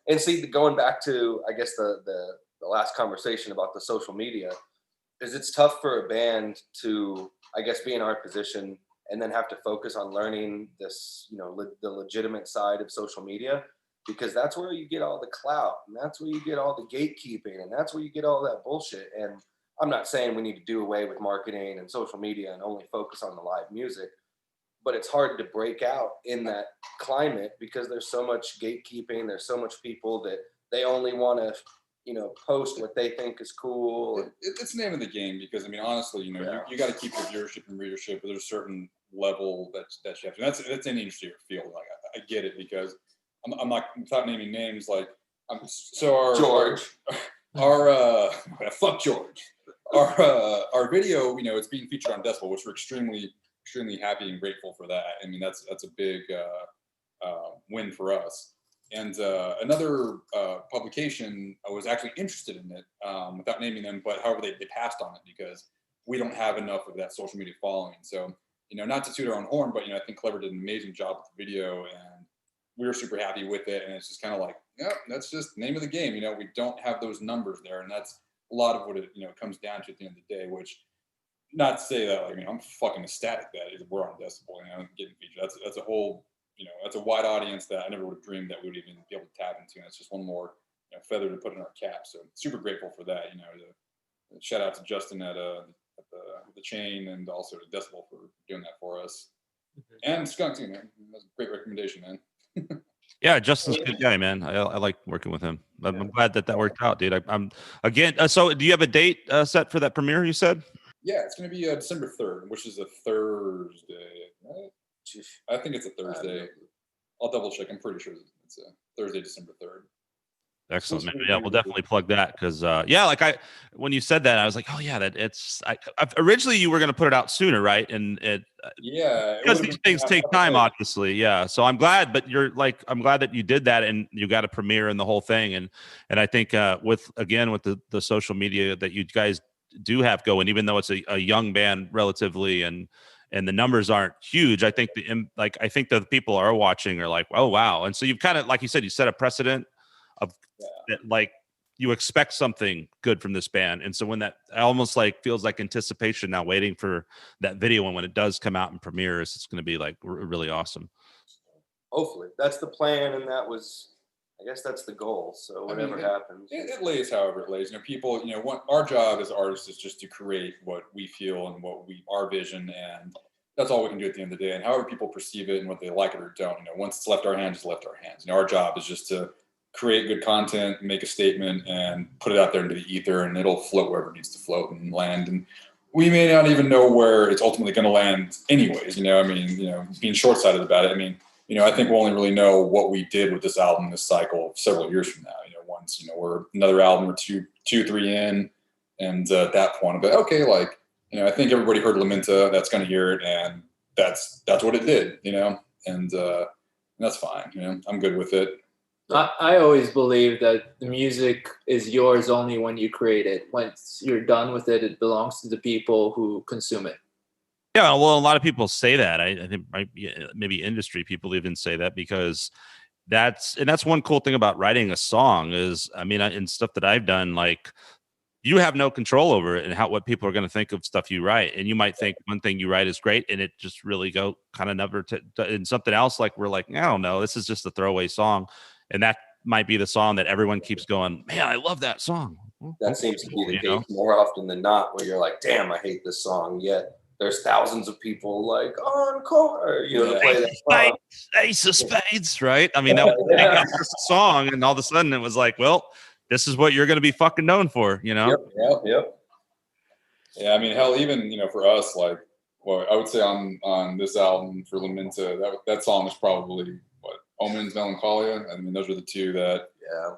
And see, going back to, I guess the last conversation about the social media, is it's tough for a band to, I guess, be in our position and then have to focus on learning this, the legitimate side of social media, because that's where you get all the clout, and that's where you get all the gatekeeping, and that's where you get all that bullshit. And I'm not saying we need to do away with marketing and social media and only focus on the live music, but it's hard to break out in that climate because there's so much gatekeeping. There's so much people that they only want to, post what they think is cool. It's the name of the game because, I mean, honestly, you got to keep your viewership and readership, but there's a certain level that you have to. That's any industry or field. Like I get it because I'm not, without naming names, like George. Fuck George. Our video, it's being featured on Decibel, which we're extremely happy and grateful for that. I mean, that's a big win for us. And another publication was actually interested in it, without naming them, but however they passed on it because we don't have enough of that social media following. So, not to toot our own horn, but I think Clever did an amazing job with the video, and we were super happy with it. And it's just kind of like, that's just the name of the game. We don't have those numbers there, and that's a lot of what it comes down to at the end of the day. Which, not to say that I'm fucking ecstatic that we're on Decibel, getting featured. That's a whole. That's a wide audience that I never would have dreamed that we would even be able to tap into. And it's just one more feather to put in our cap. So super grateful for that. Shout out to Justin at the chain and also to Decibel for doing that for us. And Skunk too, man. That's a great recommendation, man. Yeah, Justin's a good guy, man. I like working with him. I'm glad that worked out, dude. I'm again. So, do you have a date set for that premiere? You said. Yeah, it's going to be December 3rd, which is a Thursday, right? I think it's a Thursday. I'll double check. I'm pretty sure it's a Thursday, December 3rd. Excellent, man. Yeah, we'll definitely plug that because when you said that, I was like, oh yeah, originally you were going to put it out sooner, right? And because these things take time, obviously. Yeah. So I'm glad, but I'm glad that you did that and you got a premiere and the whole thing. And I think with the social media that you guys do have going, even though it's a young band relatively and the numbers aren't huge, I think the people are watching are like, oh wow. And so you've kind of, like you said, you set a precedent of that, like you expect something good from this band. And so when that almost feels like anticipation now, waiting for that video, and when it does come out and premieres, it's going to be really awesome. Hopefully that's the plan. And I guess that's the goal. So whatever happens, it lays however it lays. People, our job as artists is just to create what we feel and our vision, and that's all we can do at the end of the day. And however people perceive it and what they like it or don't, once it's left our hands, it's left our hands. Our job is just to create good content, make a statement, and put it out there into the ether, and it'll float wherever it needs to float and land. And we may not even know where it's ultimately going to land anyways. Being short-sighted about it. I think we'll only really know what we did with this album, this cycle, several years from now. Once we're another album or two, 3 in, and at that point, I'll be like, okay, like I think everybody heard Lamenta. That's going to hear it, and that's what it did. And that's fine. I'm good with it. I always believe that the music is yours only when you create it. Once you're done with it, it belongs to the people who consume it. Yeah, well, a lot of people say that. I think maybe industry people even say that, because that's one cool thing about writing a song is, in stuff that I've done, like, you have no control over it and what people are going to think of stuff you write. And you might think one thing you write is great, and it just really go kind of never and something else, like, we're like, I don't know, this is just a throwaway song. And that might be the song that everyone keeps going, man, I love that song. That seems to be the case more often than not, where you're like, damn, I hate this song, yet there's thousands of people like encore, to play that song. Ace of Spades, right? That was the song, and all of a sudden it was like, well, this is what you're going to be fucking known for, Yep. Yeah, hell, even for us, like, well, I would say on this album for Lamenta, that song is probably Omens, Melancholia. Those are the two that. Yeah.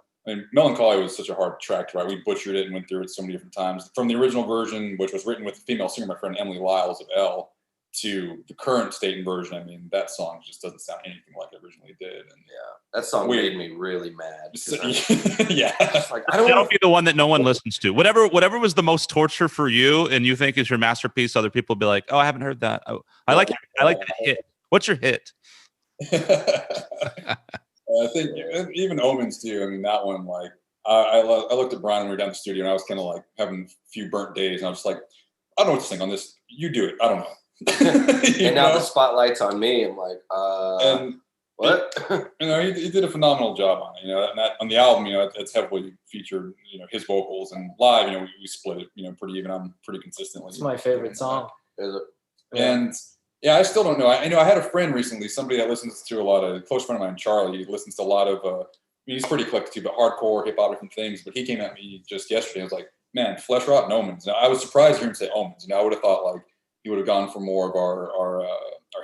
Melancholia was such a hard track to write. We butchered it and went through it so many different times. From the original version, which was written with a female singer, my friend Emily Lyles of L, to the current state version, that song just doesn't sound anything like it originally did. And that song made me really mad. Yeah. Like, that'll be the one that no one listens to. Whatever was the most torture for you and you think is your masterpiece, other people will be like, oh, I haven't heard that. Oh, I like the hit. What's your hit? I think even Omens too. That one, like, I looked at Bryan when we were down in the studio, and I was kind of like having a few burnt days, and I was just like, I don't know what to think on this. You do it. I don't know. And now the spotlight's on me. I'm like, and what? He did a phenomenal job on it. And that, on the album, it's heavily featured, his vocals, and live, we split it, pretty even. I'm pretty consistently. It's my favorite song. Is it? And. Yeah, I still don't know. I had a friend recently, somebody that listens to a close friend of mine, Charlie. He listens to a lot of, he's pretty eclectic too, but hardcore, hip hop, different things. But he came at me just yesterday. I was like, man, Flesh Rot and Omens. Now, I was surprised to hear him say Omens. I would have thought like he would have gone for more of our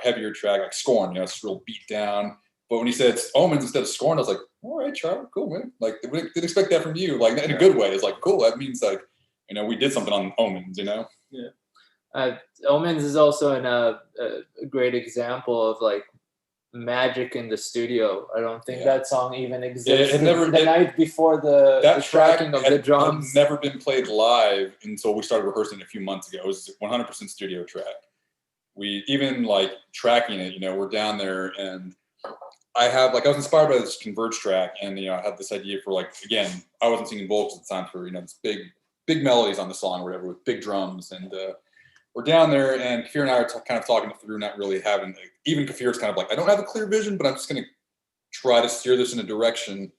heavier track, like Scorn. It's real beat down. But when he said Omens instead of Scorn, I was like, all right, Charlie, cool, man. Like, we didn't expect that from you. Like, in a good way. It's like, cool. That means like, we did something on Omens. Yeah. Omens is also a great example of like magic in the studio. I don't think that song even existed the night before the tracking of the drums. Had never been played live until we started rehearsing a few months ago. It was 100% studio track. We even like tracking it, we're down there, and I was inspired by this Converge track, and I had this idea for like, again, I wasn't singing vocals at the time, for this big melodies on the song or whatever with big drums, and we're down there, and Kafir and I are kind of talking through, not really having, even Kafir's kind of like, I don't have a clear vision, but I'm just going to try to steer this in a direction.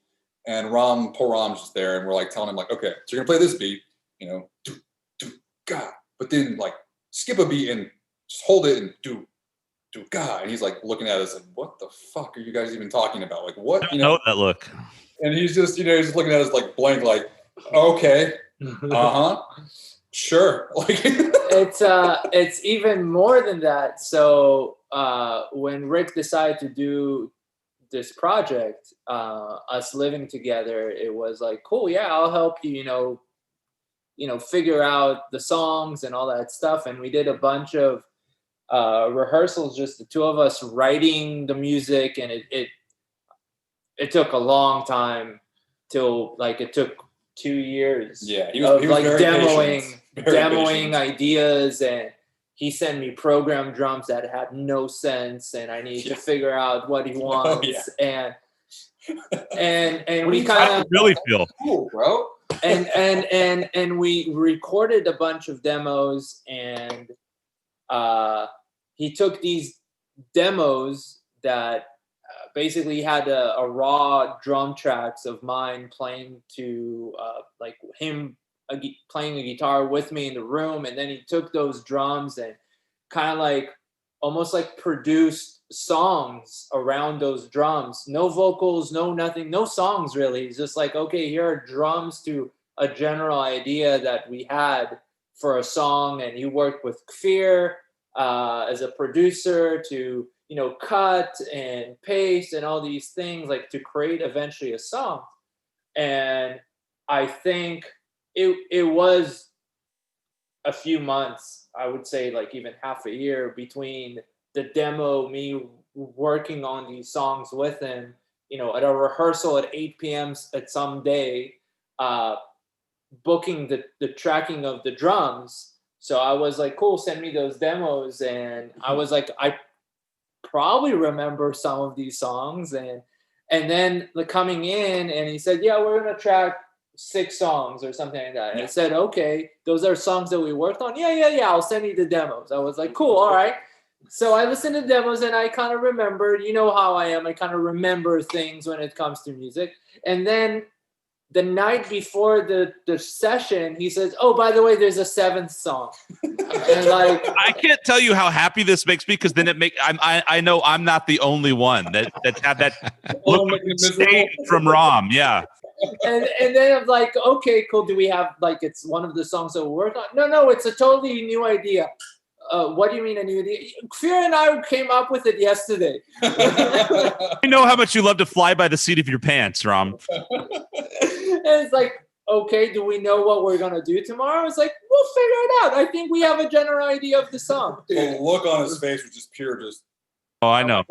And poor Ram's just there, and we're like telling him like, okay, so you're going to play this beat, do, ga, but then like skip a beat and just hold it and do, ga. And he's like looking at us like, what the fuck are you guys even talking about? Like, what? I know that look. And he's just, he's just looking at us like blank, like, okay, sure. Like it's even more than that. So when Rick decided to do this project, us living together, it was like, cool, yeah, I'll help you, figure out the songs and all that stuff. And we did a bunch of rehearsals, just the two of us writing the music, and it took a long time till like it took 2 years. Yeah, he was like demoing ideas, and he sent me programmed drums that had no sense, and I need to figure out what he wants. And we kind of really feel cool, bro. And we recorded a bunch of demos, and he took these demos that basically had a raw drum tracks of mine playing to like him playing a guitar with me in the room, and then he took those drums and kind of like almost like produced songs around those drums. No vocals, no nothing, no songs really. It's just like, okay, here are drums to a general idea that we had for a song, and he worked with Kfir as a producer to cut and paste and all these things like to create eventually a song. And I think it was a few months, I would say like even half a year between the demo, me working on these songs with him, at a rehearsal at 8 p.m. at some day, booking the tracking of the drums. So I was like, cool, send me those demos. And I was like, I probably remember some of these songs. And then coming in and he said, yeah, we're going to track 6 songs or something like that. And I said, okay, those are songs that we worked on. Yeah. I'll send you the demos. I was like, cool. All right. So I listened to demos and I kind of remembered, how I am. I kind of remember things when it comes to music. And then the night before the session, he says, oh, by the way, there's a 7th song. And like, I can't tell you how happy this makes me, because then I know I'm not the only one that had that look of disdain from Rom. Yeah. And then I'm like, okay, cool. Do we have it's one of the songs that we work on? No, it's a totally new idea. What do you mean a new idea? Fear and I came up with it yesterday. I know how much you love to fly by the seat of your pants, Rom. And it's like, okay, do we know what we're going to do tomorrow? It's like, we'll figure it out. I think we have a general idea of the song. The look on his face was just pure, Oh, I know.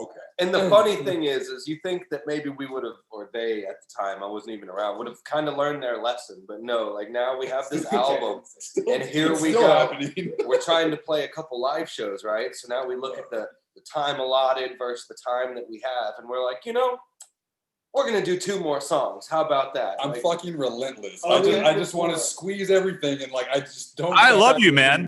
okay. And the funny thing is you think that maybe we would have, or they at the time, I wasn't even around, would have kind of learned their lesson. But no, like now we have this album, and here we go. We're trying to play a couple live shows, right? So now we look at the time allotted versus the time that we have, and we're like, we're gonna do 2 more songs. How about that? I'm fucking relentless. Oh, I just want to squeeze everything, and I just don't. I love you, man.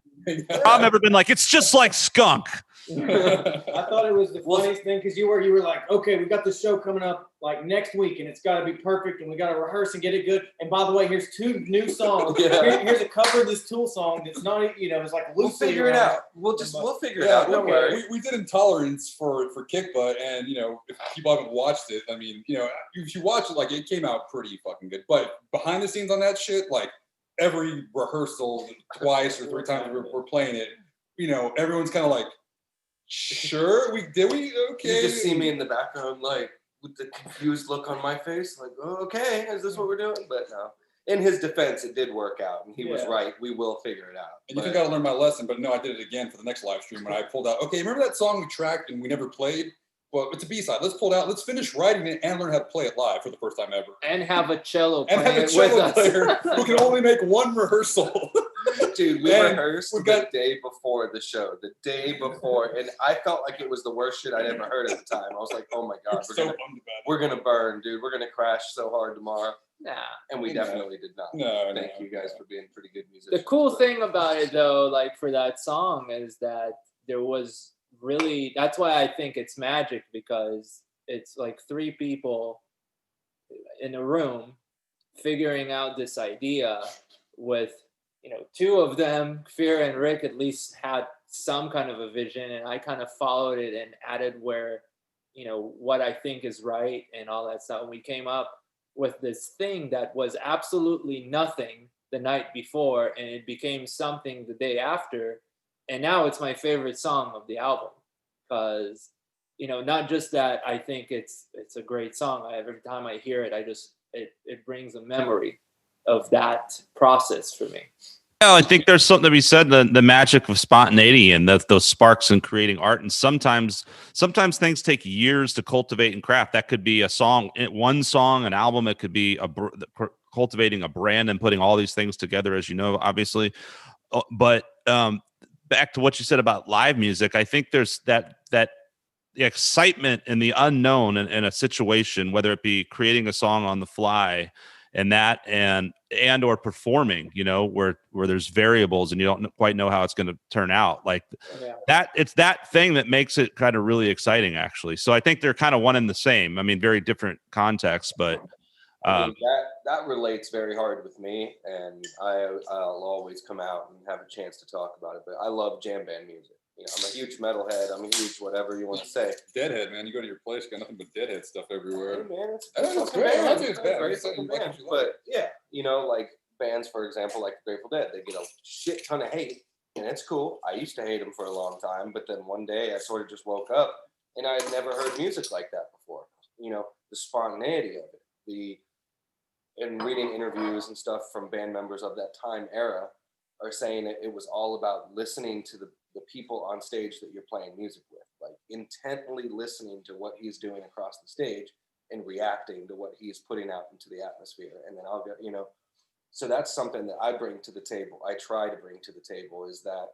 I've never been like, it's just like Skunk. I thought it was the funniest thing because you were like, okay, we got the show coming up like next week and it's got to be perfect and we got to rehearse and get it good. And by the way, here's 2 new songs. Here's a cover of this Tool song that's not, it's like we'll figure it out. We'll figure it out. Don't worry. We did Intolerance for Kick Butt, and if people haven't watched it, I mean, if you watch it, it came out pretty fucking good. But behind the scenes on that shit, every rehearsal, twice or 3 times we're playing it, everyone's kind of like, sure, okay. You just see me in the background, with the confused look on my face, oh, okay, is this what we're doing? But no. In his defense, it did work out, and he was right. We will figure it out. And you think I learned my lesson, but no, I did it again for the next live stream when I pulled out. Okay, remember that song we tracked and we never played? Well, it's a B-side. Let's pull it out. Let's finish writing it and learn how to play it live for the first time ever. And have a cello player who can only make 1 rehearsal. Dude, we rehearsed the day before the show. The day before. And I felt like it was the worst shit I'd ever heard at the time. I was like, oh my God, we're gonna burn, dude. We're gonna crash so hard tomorrow. Nah. And we definitely did not. Thank you guys for being pretty good musicians. The cool thing about it though, for that song, is that there was really, that's why I think it's magic, because it's 3 people in a room figuring out this idea with 2 of them, Fear and Rick, at least had some kind of a vision, and I kind of followed it and added where what I think is right and all that stuff. And we came up with this thing that was absolutely nothing the night before, and it became something the day after. And now it's my favorite song of the album, because, not just that I think it's a great song. Every time I hear it, it brings a memory of that process for me. Yeah, I think there's something to be said, the magic of spontaneity and those sparks in creating art. And sometimes things take years to cultivate and craft. That could be a song, 1 song, an album. It could be cultivating a brand and putting all these things together, as you know, obviously. But back to what you said about live music, I think there's that the excitement and the unknown in a situation, whether it be creating a song on the fly and or performing, where there's variables and you don't quite know how it's going to turn out. That, it's that thing that makes it kind of really exciting, actually. So I think they're kind of one and the same. I mean, very different contexts, but that relates very hard with me, and I'll always come out and have a chance to talk about it. But I love jam band music. I'm a huge metalhead. I'm a huge whatever you want to say. Deadhead, man. You go to your place, got nothing but Deadhead stuff everywhere. Hey, man, that's great. I think it's bad. But yeah, bands, for example, like the Grateful Dead, they get a shit ton of hate, and it's cool. I used to hate them for a long time, but then one day I sort of just woke up and I had never heard music like that before. You know, the spontaneity of it, and reading interviews and stuff from band members of that time era are saying it was all about listening to the people on stage that you're playing music with, like intently listening to what he's doing across the stage and reacting to what he's putting out into the atmosphere. And then I'll get, you know, so that's something that I bring to the table. I try to bring to the table is that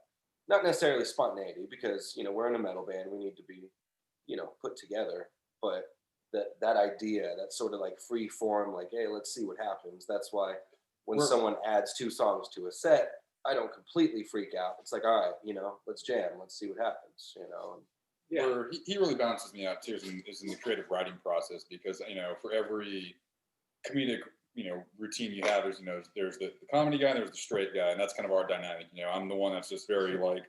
not necessarily spontaneity, because, you know, we're in a metal band, we need to be, you know, put together, but that idea, that sort of like free form, like, hey, let's see what happens. That's why when someone adds 2 songs to a set, I don't completely freak out. It's like, all right, you know, let's jam, let's see what happens, you know. Yeah, where he really balances me out too is in the creative writing process, because, you know, for every comedic, you know, routine you have, there's, you know, there's the comedy guy, there's the straight guy, and that's kind of our dynamic. You know, I'm the one that's just very like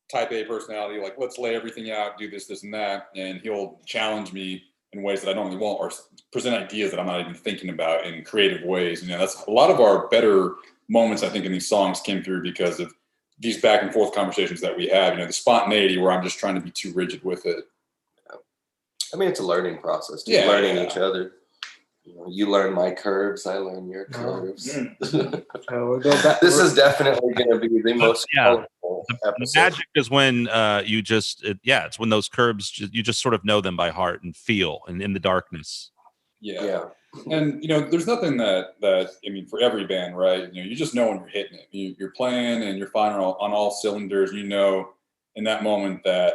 type A personality, like let's lay everything out, do this, and that, and he'll challenge me in ways that I normally won't, or present ideas that I'm not even thinking about in creative ways. You know, that's a lot of our better moments, I think, in these songs came through because of these back and forth conversations that we have. You know, the spontaneity where I'm just trying to be too rigid with it. I mean, it's a learning process, just learning each other. You know, you learn my curves, I learn your curves. We'll go back. This is definitely going to be the most colorful episode. The magic is when you just, it's when those curves, you just sort of know them by heart and feel, and in the darkness. Yeah. And, you know, there's nothing that I mean, for every band, right? You know, you just know when you're hitting it. You're playing and you're firing on all cylinders. You know, in that moment that,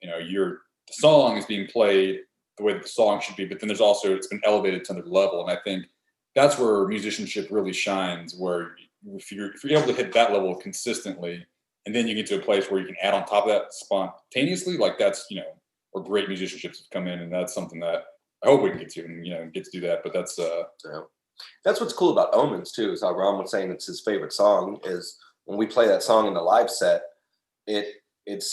you know, the song is being played the way that the song should be, but then there's also, it's been elevated to another level. And I think that's where musicianship really shines, where if you're able to hit that level consistently, and then you get to a place where you can add on top of that spontaneously, like that's, you know, where great musicianships have come in. And that's something that I hope we can get to, and, you know, get to do that. But that's what's cool about Omens too, is how Ron was saying it's his favorite song, is when we play that song in the live set, it's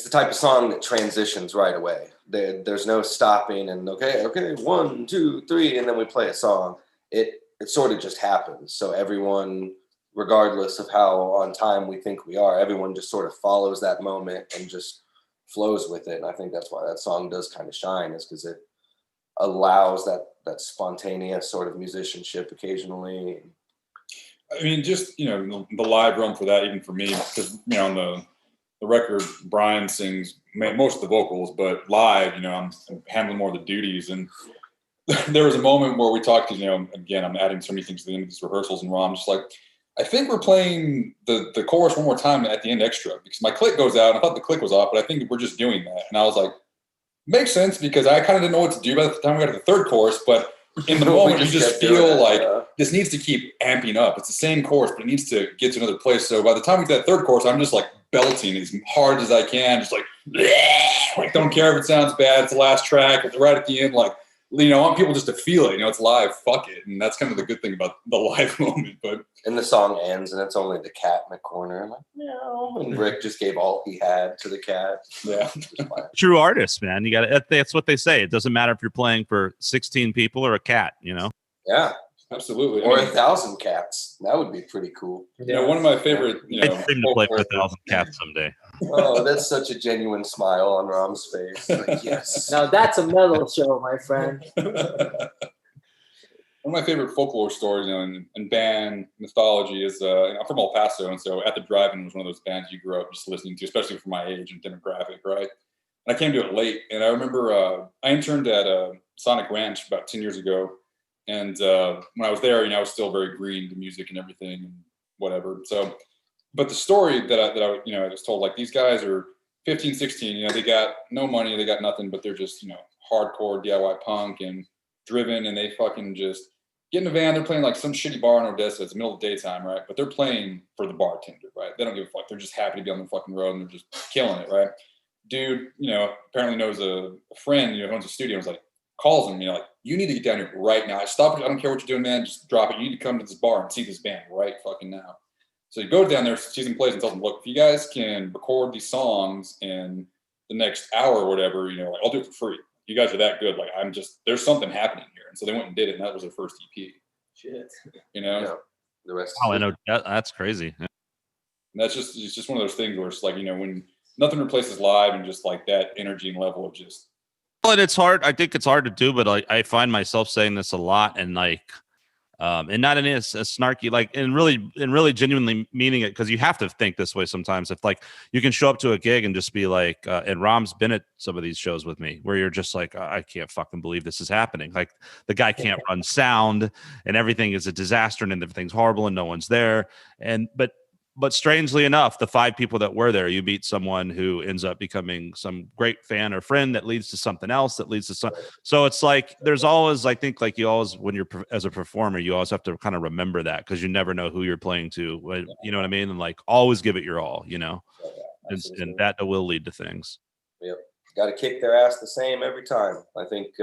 the type of song that transitions right away. There's no stopping and okay, 1, 2, 3, and then we play a song. It sort of just happens. So everyone, regardless of how on time we think we are, everyone just sort of follows that moment and just flows with it. And I think that's why that song does kind of shine, is because it allows that spontaneous sort of musicianship occasionally. I mean, just, you know, the live realm for that, even for me, because, you know, on the record, Bryan sings most of the vocals, but live, you know, I'm handling more of the duties. And there was a moment where we talked, you know, again, I'm adding so many things to the end of these rehearsals, and Ron just like, I think we're playing the chorus one more time at the end extra, because my click goes out. And I thought the click was off, but I think we're just doing that. And I was like, makes sense, because I kind of didn't know what to do by the time we got to the third chorus. But in the moment, you just feel like this needs to keep amping up. It's the same chorus, but it needs to get to another place. So by the time we get to that third chorus, I'm just like belting as hard as I can, just like don't care if it sounds bad. It's the last track. It's right at the end, like, you know, I want people just to feel it. You know, it's live. Fuck it. And that's kind of the good thing about the live moment. But and the song ends, and it's only the cat in the corner. I'm like, meow. And Rick just gave all he had to the cat. Yeah. True artist, man. You got to, that's what they say. It doesn't matter if you're playing for 16 people or a cat, you know? Yeah. Absolutely. Or 1,000 cats. That would be pretty cool. You know, one of my favorite, you know, I'd dream to play for 1,000 cats someday. Oh, that's such a genuine smile on Rom's face. Like, yes. Now that's a metal show, my friend. One of my favorite folklore stories, you know, in band mythology is, I'm from El Paso, and so At the Drive-In was one of those bands you grew up just listening to, especially for my age and demographic, right? And I came to it late, and I remember I interned at Sonic Ranch about 10 years ago, and when I was there, you know, I was still very green to music and everything and whatever. So, but the story that I you know, I was told, like, these guys are 15, 16, you know, they got no money, they got nothing, but they're just, you know, hardcore DIY punk and driven, and they fucking just get in a van. They're playing like some shitty bar in Odessa. It's the middle of the daytime, right? But they're playing for the bartender, right? They don't give a fuck. They're just happy to be on the fucking road, and they're just killing it, right? Dude, you know, apparently knows a friend, you know, who owns a studio, and was like, calls him, you know, like, you need to get down here right now. Stop it. I don't care what you're doing, man. Just drop it. You need to come to this bar and see this band right fucking now. So you go down there, sees them plays, and tells them, look, if you guys can record these songs in the next hour or whatever, you know, like, I'll do it for free. You guys are that good. Like, there's something happening here. And so they went and did it, and that was their first EP. Shit. You know? Yeah. The rest. Oh, I know. That's crazy. And it's just one of those things where it's like, when nothing replaces live and just like that energy and level of just. Well, and it's hard. I think it's hard to do, but like I find myself saying this a lot, and like, and not in a snarky, like, and really genuinely meaning it, because you have to think this way sometimes. If like you can show up to a gig and just be like, and Rom's been at some of these shows with me where you're just like, I can't fucking believe this is happening. Like the guy can't run sound, and everything is a disaster, and everything's horrible, and no one's there. But strangely enough, the 5 people that were there, you meet someone who ends up becoming some great fan or friend that leads to something else that leads to some. So it's like there's always, I think, like you always, when you're as a performer, you always have to kind of remember that, because you never know who you're playing to. You know what I mean? And like always give it your all. And that will lead to things. Yep, got to kick their ass the same every time. I think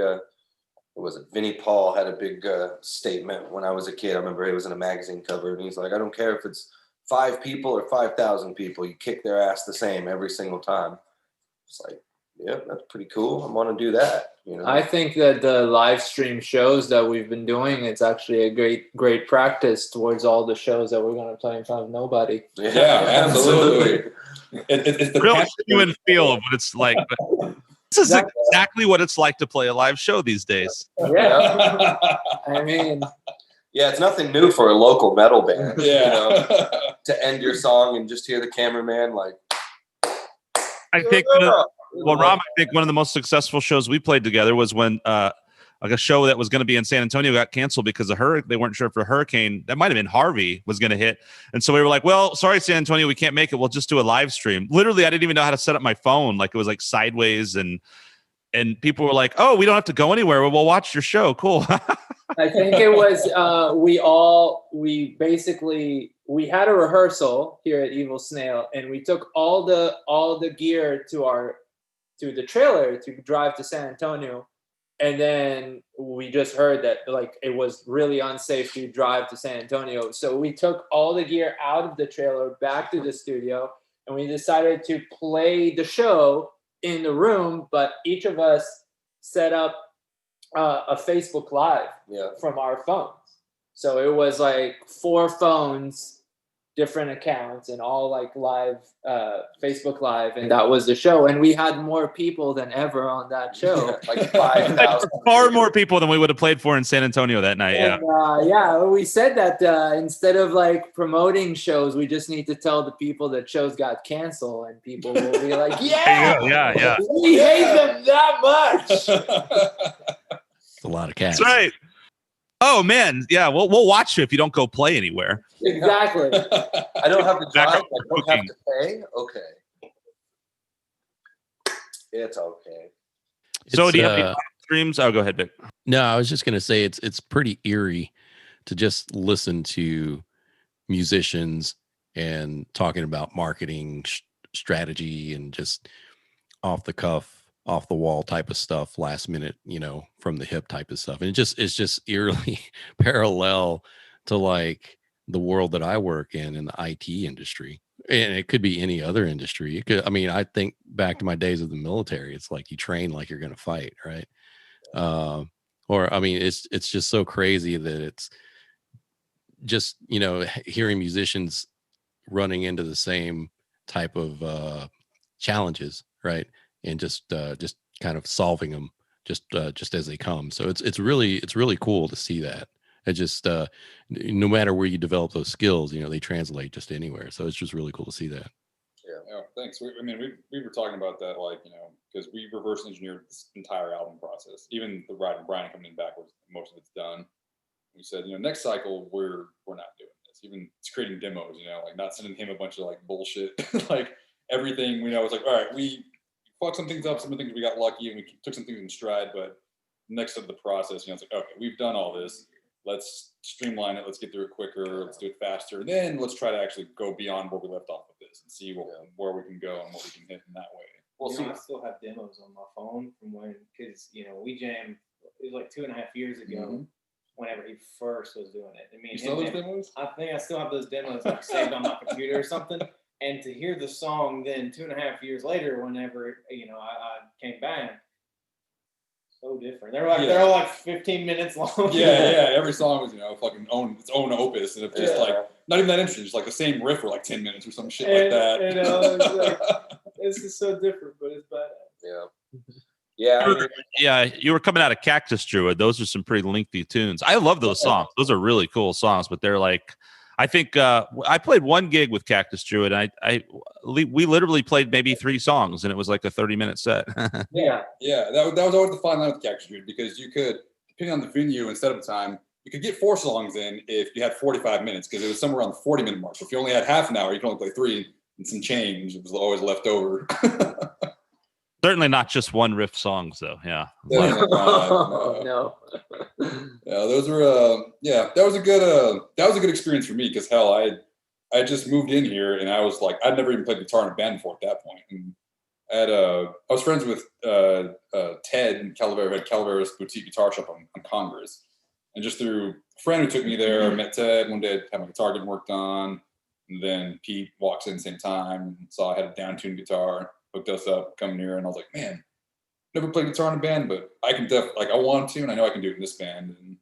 Vinnie Paul had a big statement when I was a kid. I remember it was in a magazine cover, and he's like, I don't care if it's 5 people or 5,000 people, you kick their ass the same every single time. It's like, yeah, that's pretty cool. I want to do that. I think that the live stream shows that we've been doing, it's actually a great practice towards all the shows that we're going to play in front of nobody. Yeah, absolutely. It's the real genuine feel of what it's like. But this is exactly what it's like to play a live show these days. Yeah. I mean, yeah, it's nothing new for a local metal band. Yeah. To end your song and just hear the cameraman like. I think, Rob, I think one of the most successful shows we played together was when like a show that was going to be in San Antonio got canceled because of they weren't sure if a hurricane, that might have been Harvey, was going to hit. And so we were like, well, sorry, San Antonio, we can't make it. We'll just do a live stream. Literally, I didn't even know how to set up my phone. Like it was like sideways, and people were like, oh, we don't have to go anywhere. Well, we'll watch your show. Cool. I think it was we had a rehearsal here at Evil Snail, and we took all the gear to the trailer to drive to San Antonio, and then we just heard that like it was really unsafe to drive to San Antonio, so we took all the gear out of the trailer back to the studio, and we decided to play the show in the room, but each of us set up a Facebook Live from our phones. So it was like 4 phones, different accounts, and all like live Facebook Live, and that was the show. And we had more people than ever on that show. Like 5,000. Far more people than we would have played for in San Antonio that night. And, we said that instead of like promoting shows, we just need to tell the people that shows got canceled, and people will be like, yeah, we hate them that much. A lot of cats. That's right. Oh man, yeah. We'll watch you if you don't go play anywhere. Exactly. I don't have to drive. I don't have to pay. Okay. It's okay. So do you have any streams? Oh, go ahead, Vic. No, I was just gonna say it's pretty eerie to just listen to musicians and talking about marketing strategy and just off the cuff, off the wall type of stuff, last minute, from the hip type of stuff. And it's just eerily parallel to like the world that I work in the IT industry. And it could be any other industry. I think back to my days of the military. It's like you train like you're going to fight, right? It's just so crazy that it's just, hearing musicians running into the same type of challenges, right? And just kind of solving them just as they come. So it's really cool to see that. It just no matter where you develop those skills, they translate just anywhere. So it's just really cool to see that. Yeah, thanks. We were talking about that, like, because we reverse engineered this entire album process. Even the Bryan coming back, most of it's done. We said, next cycle we're not doing this. Even it's creating demos, like not sending him a bunch of like bullshit, like everything. It's like, all right, we fucked some things up, some things we got lucky, and we took some things in stride. But next of the process, it's like, okay, we've done all this. Let's streamline it. Let's get through it quicker. Let's do it faster. And then let's try to actually go beyond where we left off with this and see where we can go and what we can hit in that way. Well, I still have demos on my phone from when, because we jammed. It was like 2.5 years ago. Whenever he first was doing it. You still have those demos? I think I still have those demos like saved on my computer or something. And to hear the song then 2.5 years later, whenever I came back, So different. They're all like 15 minutes long. Yeah. Every song was, fucking its own opus, and it's just like not even that interesting. Just like the same riff for like 10 minutes or some shit like that. It's like, this is so different, but it's badass. Yeah. You were coming out of Cactus Druid. Those are some pretty lengthy tunes. I love those songs. Those are really cool songs, but they're like, I think I played one gig with Cactus Druid. And we literally played maybe 3 songs, and it was like a 30-minute set. Yeah. That was always the fine line with Cactus Druid, because you could, depending on the venue and setup time, you could get 4 songs in if you had 45 minutes, because it was somewhere around the 40-minute mark. So if you only had half an hour, you could only play 3 and some change. It was always left over. Certainly not just one riff songs, though. Yeah. No. Yeah, those were that was a good experience for me, because hell, I just moved in here, and I was like, I'd never even played guitar in a band before at that point. And I was friends with Ted and Calavera, had Calavera's boutique guitar shop on Congress, and just through a friend who took me there, I met Ted one day, had my guitar getting worked on, and then Pete walks in the same time and saw I had a down-tuned guitar, hooked us up, coming here, and I was like, man, never played guitar in a band, but I can I want to, and I know I can do it in this band. And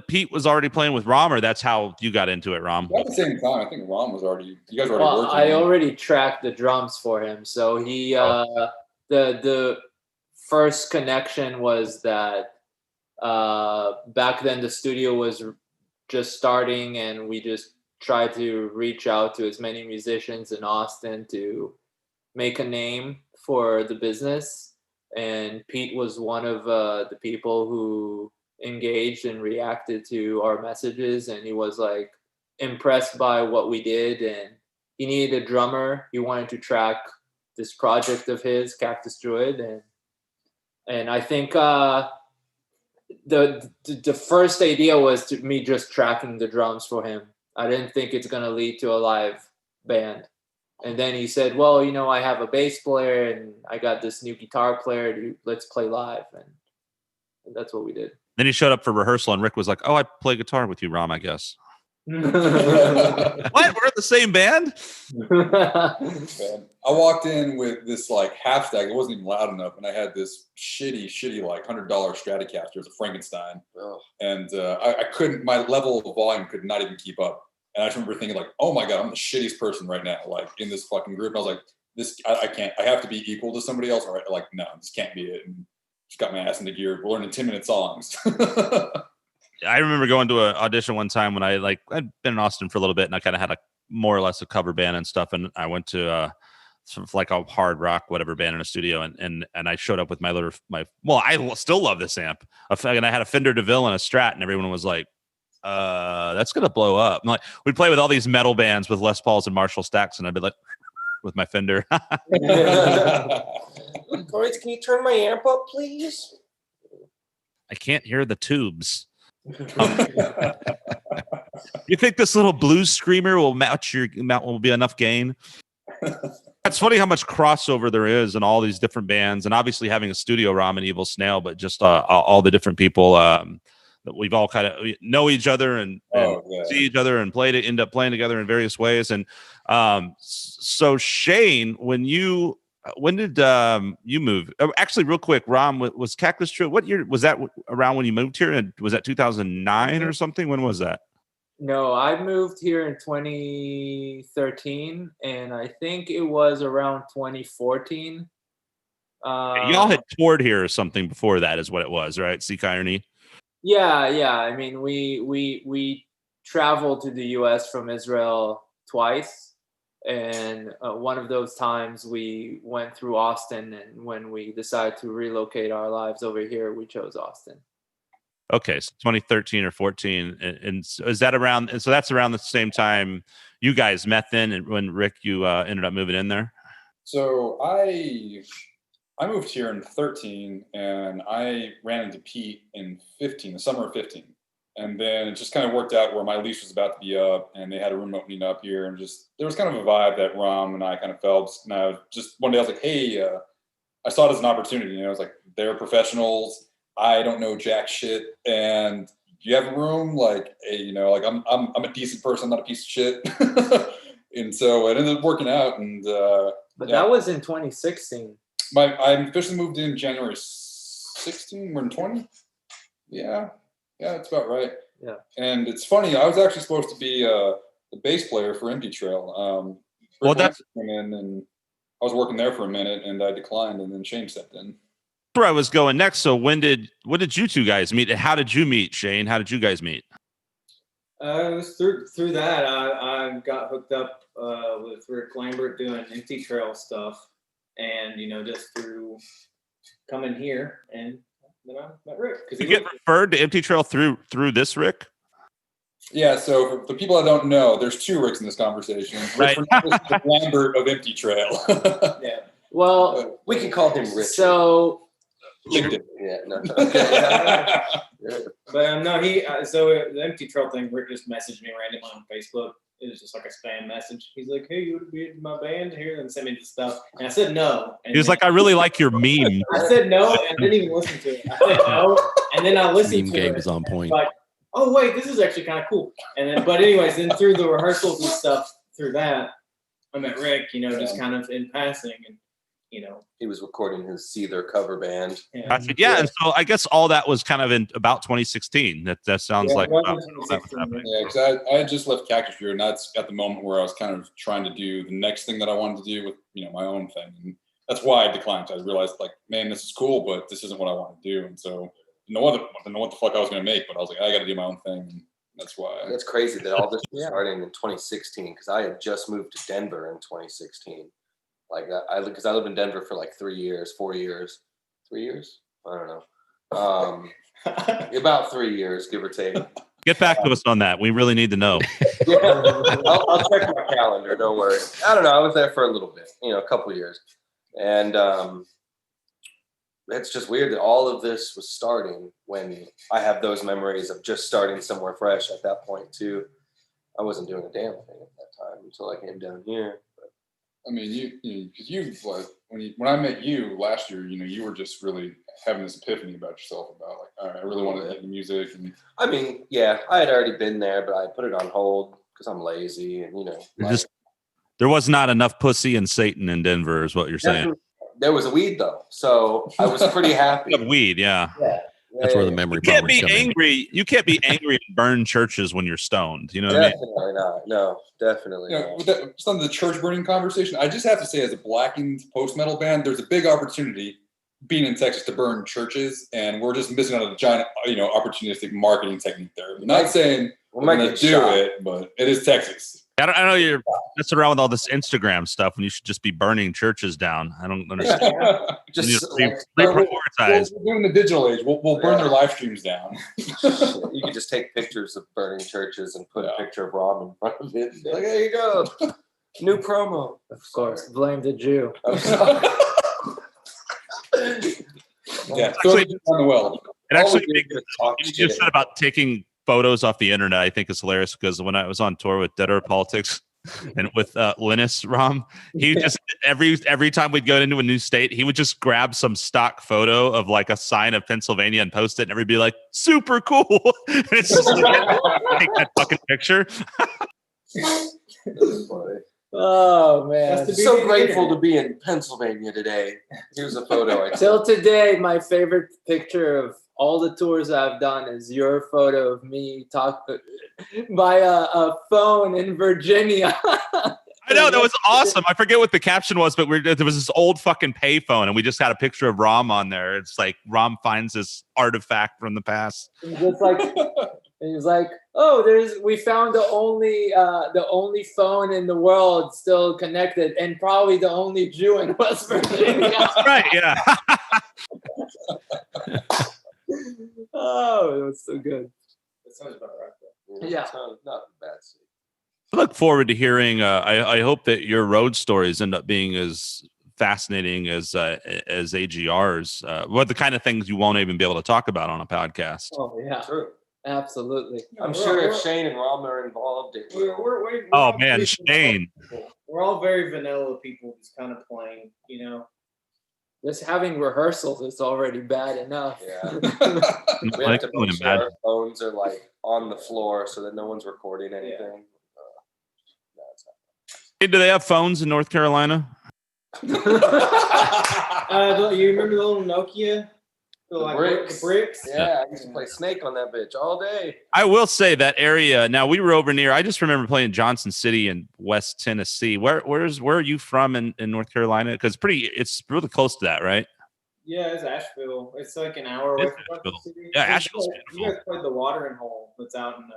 Pete was already playing with Rom, or that's how you got into it, Rom? at the same time, I think Rom was you guys were already Well, working. I already tracked the drums for him, so he the first connection was that back then the studio was just starting, and we just tried to reach out to as many musicians in Austin to make a name for the business. And Pete was one of the people who engaged and reacted to our messages, and he was like impressed by what we did, and he needed a drummer. He wanted to track this project of his, Cactus Druid, and I think the first idea was to me just tracking the drums for him. I didn't think it's gonna lead to a live band. And then he said, well, I have a bass player, and I got this new guitar player. Let's play live. And that's what we did. Then he showed up for rehearsal, and Rick was like, oh, I play guitar with you, Rom, I guess. What? We're in the same band? I walked in with this like half stack. It wasn't even loud enough, and I had this shitty like $100 Stratocaster. It was a Frankenstein, and I couldn't. My level of volume could not even keep up. And I just remember thinking like, oh my god, I'm the shittiest person right now, like in this fucking group. And I was like, this, I can't. I have to be equal to somebody else, or like, no, this can't be it. And just got my ass into gear. We're learning 10-minute songs. I remember going to an audition one time when I'd been in Austin for a little bit, and I kind of had more or less a cover band and stuff. And I went to sort of like a hard rock, whatever band in a studio. And I showed up with I still love this amp. And I had a Fender DeVille and a Strat, and everyone was like, that's going to blow up. I'm like, we'd play with all these metal bands with Les Pauls and Marshall Stacks, and I'd be like, with my Fender. Corey, can you turn my amp up, please? I can't hear the tubes. You think this little blues screamer will will be enough gain? It's funny how much crossover there is in all these different bands, and obviously having a studio, Rom and Evil Snail, but just all the different people that we've all kind of know each other and see each other and end up playing together in various ways. And so Shane, when did you move? Actually, real quick, Rom, was Cactus Druid? What year was that? Around when you moved here? And was that 2009 or something? When was that? No, I moved here in 2013, and I think it was around 2014. Y'all had toured here or something before that, is what it was, right? Seek Irony. Yeah. I mean, we traveled to the U.S. from Israel twice, and one of those times we went through Austin, and when we decided to relocate our lives over here, we chose Austin. Okay, so 2013 or 14, and so is that around? And so that's around the same time you guys met then, and when Rick, you ended up moving in there. So I moved here in 13, and I ran into Pete in 15, the summer of 15. And then it just kind of worked out where my lease was about to be up, and they had a room opening up here, and just there was kind of a vibe that Rom and I kind of felt. And I just one day I was like, hey, I saw it as an opportunity. I was like, they're professionals. I don't know jack shit, and you have a room, like, hey, like I'm a decent person, I'm not a piece of shit. And so it ended up working out. And but that was in 2016. I officially moved in January 16, we're in 20. Yeah, that's about right. Yeah. And it's funny, I was actually supposed to be the bass player for Empty Trail. Well, that's came in, and I was working there for a minute, and I declined, and then Shane stepped in. where I was going next. So when did you two guys meet? And how did you meet, Shane? How did you guys meet? It was through that I got hooked up with Rick Lambert doing Empty Trail stuff, and just through coming here, and then I met Rick. Did you get referred to Empty Trail through this Rick? Yeah, so for the people that don't know, there's two Ricks in this conversation. Right. Rick Fernandes is Lambert of Empty Trail. Yeah. Well, We can call him Rich. so LinkedIn. Yeah, no. Okay. But no, the Empty Trail thing, Rick just messaged me randomly on Facebook. It was just like a spam message. He's like, "Hey, you would be in my band here?" And sent me the stuff. And I said no. And He was like, "I really like your meme." I said no and didn't even listen to it. I said no, and then I listened Meme to game it. is on point. Like, oh wait, this is actually kind of cool. And then, but anyways, then through the rehearsals and stuff, through that, I met Rick. Just kind of in passing, and He was recording his Seether cover band. Yeah, and so I guess all that was kind of in about 2016. That sounds like about that was happening. Yeah, because I had just left Cactus Fury, and that's at the moment where I was kind of trying to do the next thing that I wanted to do with my own thing, and that's why I declined. I realized, like, man, this is cool, but this isn't what I want to do, and so I didn't know what the fuck I was going to make, but I was like, I got to do my own thing, and that's why. That's crazy that all this was starting in 2016 because I had just moved to Denver in 2016. Like because I lived in Denver for like 4 years. 3 years? I don't know. About 3 years, give or take. Get back to us on that. We really need to know. Yeah, I'll check my calendar. Don't worry. I don't know. I was there for a little bit, a couple of years, and it's just weird that all of this was starting when I have those memories of just starting somewhere fresh at that point too. I wasn't doing a damn thing at that time until I came down here. I mean, because when I met you last year, you were just really having this epiphany about yourself about like, all right, I really want to get into music. And I mean, yeah, I had already been there, but I put it on hold because I'm lazy and There was not enough pussy and Satan in Denver, is what you're saying. There was a weed though, so I was pretty happy. Weed, yeah. That's where the memory. You can't be bombers come in. angry. You can't be angry and burn churches when you're stoned. You know what I mean? Definitely not. No, definitely not. with just on the church burning conversation, I just have to say, as a Blackened Post-Metal band, there's a big opportunity being in Texas to burn churches, and we're just missing out on a giant, opportunistic marketing technique there. I'm not saying we're going to do it, but it is Texas. I know you're messing around with all this Instagram stuff when you should just be burning churches down. I don't understand. Just reprioritize. We're doing the digital age. We'll burn their live streams down. You can just take pictures of burning churches and put a picture of Rob in front of it. Like, there you go. New promo. of course, blame the Jew. Yeah, throw it on the well. It actually, Talk you shit. just said about taking photos off the internet, I think is hilarious because when I was on tour with Dead or Politics and with Linus Rom, he just every time we'd go into a new state, he would just grab some stock photo of like a sign of Pennsylvania and post it, and everybody be like, "Super cool!" And it's just take that fucking picture. That's funny. Oh man! That's the So grateful to be in Pennsylvania today. Here's a photo I took. Till today, my favorite picture of all the tours I've done is your photo of me by a phone in Virginia. I know, that was awesome. I forget what the caption was, but there was this old fucking payphone, and we just had a picture of Rom on there. It's like Rom finds this artifact from the past. Just like he was like, "Oh, we found the only phone in the world still connected, and probably the only Jew in West Virginia." Right? Yeah. Oh, it was so good. That sounds about right. Yeah. Not bad. I look forward to hearing. I hope that your road stories end up being as fascinating as AGR's. What the kind of things you won't even be able to talk about on a podcast. Oh yeah, True. absolutely. I'm sure if Shane and Rom are involved, We're Oh all man, pretty Shane. vanilla. We're all very vanilla people, just kind of plain, Just having rehearsals is already bad enough. yeah. I We have to can make sure imagine. our phones are like on the floor so that no one's recording anything. Hey, do they have phones in North Carolina? You remember the little Nokia Like bricks. bricks. Yeah, I used to play Snake on that bitch all day. I will say that area. Now we were over near. I just remember playing Johnson City in West Tennessee. Where are you from in North Carolina? Because it's really close to that, right? Yeah, it's Asheville. It's like an hour away from Johnson City. Yeah, Asheville's You beautiful. guys played the watering hole that's out in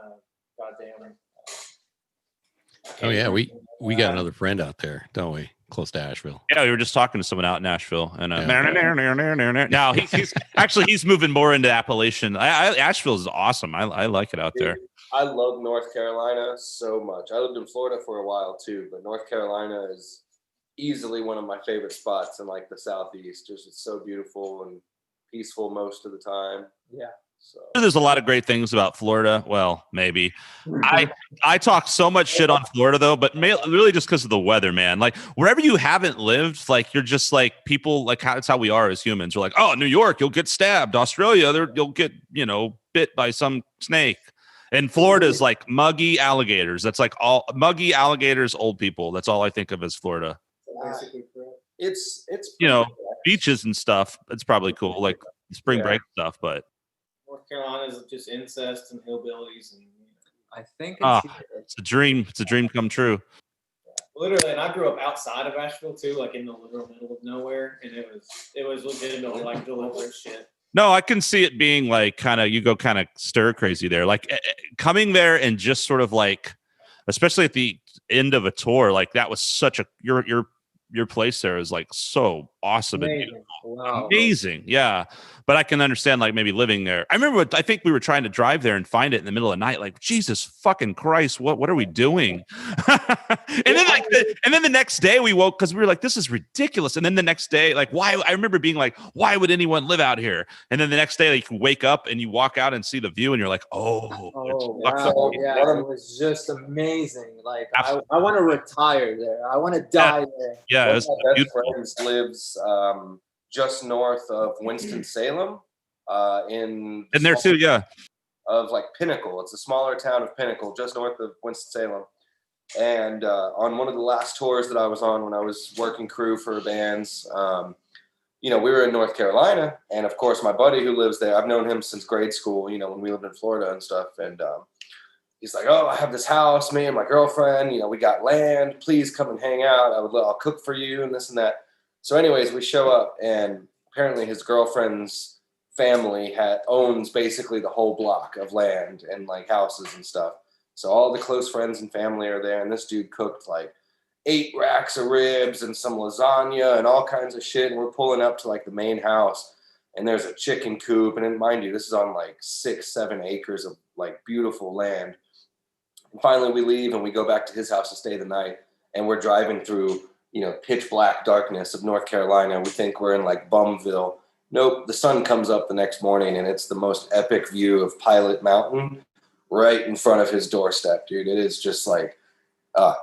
goddamn. Oh yeah, we got another friend out there, don't we? Close to Asheville. Yeah, we were just talking to someone out in Asheville, and now he's moving more into Appalachian. Asheville is awesome. I like it out there. I love North Carolina so much. I lived in Florida for a while too, but North Carolina is easily one of my favorite spots in like the Southeast. Just it's so beautiful and peaceful most of the time. Yeah. So There's a lot of great things about Florida. Well, maybe I talk so much shit on Florida though, but really just because of the weather, man. Like wherever you haven't lived, like you're just like people. Like that's how we are as humans. We're like, oh, New York, you'll get stabbed. Australia, you'll get bit by some snake. And Florida's like muggy alligators. That's like all muggy alligators, old people. That's all I think of as Florida. it's Beaches and stuff. It's probably cool, like spring break stuff, but. North Carolina's just incest and hillbillies, and I think it's a dream. It's a dream come true. literally. And I grew up outside of Asheville too, like in the literal middle of nowhere, and it was legitimately like deliberate shit. No, I can see it being like you go kind of stir crazy there, like coming there and just sort of like, especially at the end of a tour, like that was such a your place there is like so awesome and beautiful. Wow. Amazing. Yeah. But I can understand like maybe living there. I think we were trying to drive there and find it in the middle of the night. Like, Jesus fucking Christ, what are we doing? and then the next day we woke because we were like, this is ridiculous. And then the next day, like, why? I remember being like, why would anyone live out here? And then the next day, like, you wake up and you walk out and see the view and you're like, wow. Yeah, it was just amazing. Like, I want to retire there. I want to die there. Yeah. One of my best friends lives just north of Winston-Salem, and there too, yeah. Of like Pinnacle. It's a smaller town of Pinnacle, just north of Winston-Salem. And on one of the last tours that I was on when I was working crew for bands, we were in North Carolina, and of course my buddy who lives there, I've known him since grade school, when we lived in Florida and stuff. And he's like, oh, I have this house, me and my girlfriend, we got land, please come and hang out. I'll cook for you and this and that. So anyways, we show up, and apparently his girlfriend's family owns basically the whole block of land and like houses and stuff. So all the close friends and family are there, and this dude cooked like 8 racks of ribs and some lasagna and all kinds of shit. And we're pulling up to like the main house, and there's a chicken coop. And then, mind you, this is on like 6-7 acres of like beautiful land. And finally we leave and we go back to his house to stay the night, and we're driving through pitch black darkness of North Carolina. We think we're in like Bumville. Nope. The sun comes up the next morning, and it's the most epic view of Pilot Mountain right in front of his doorstep, dude. It is just like,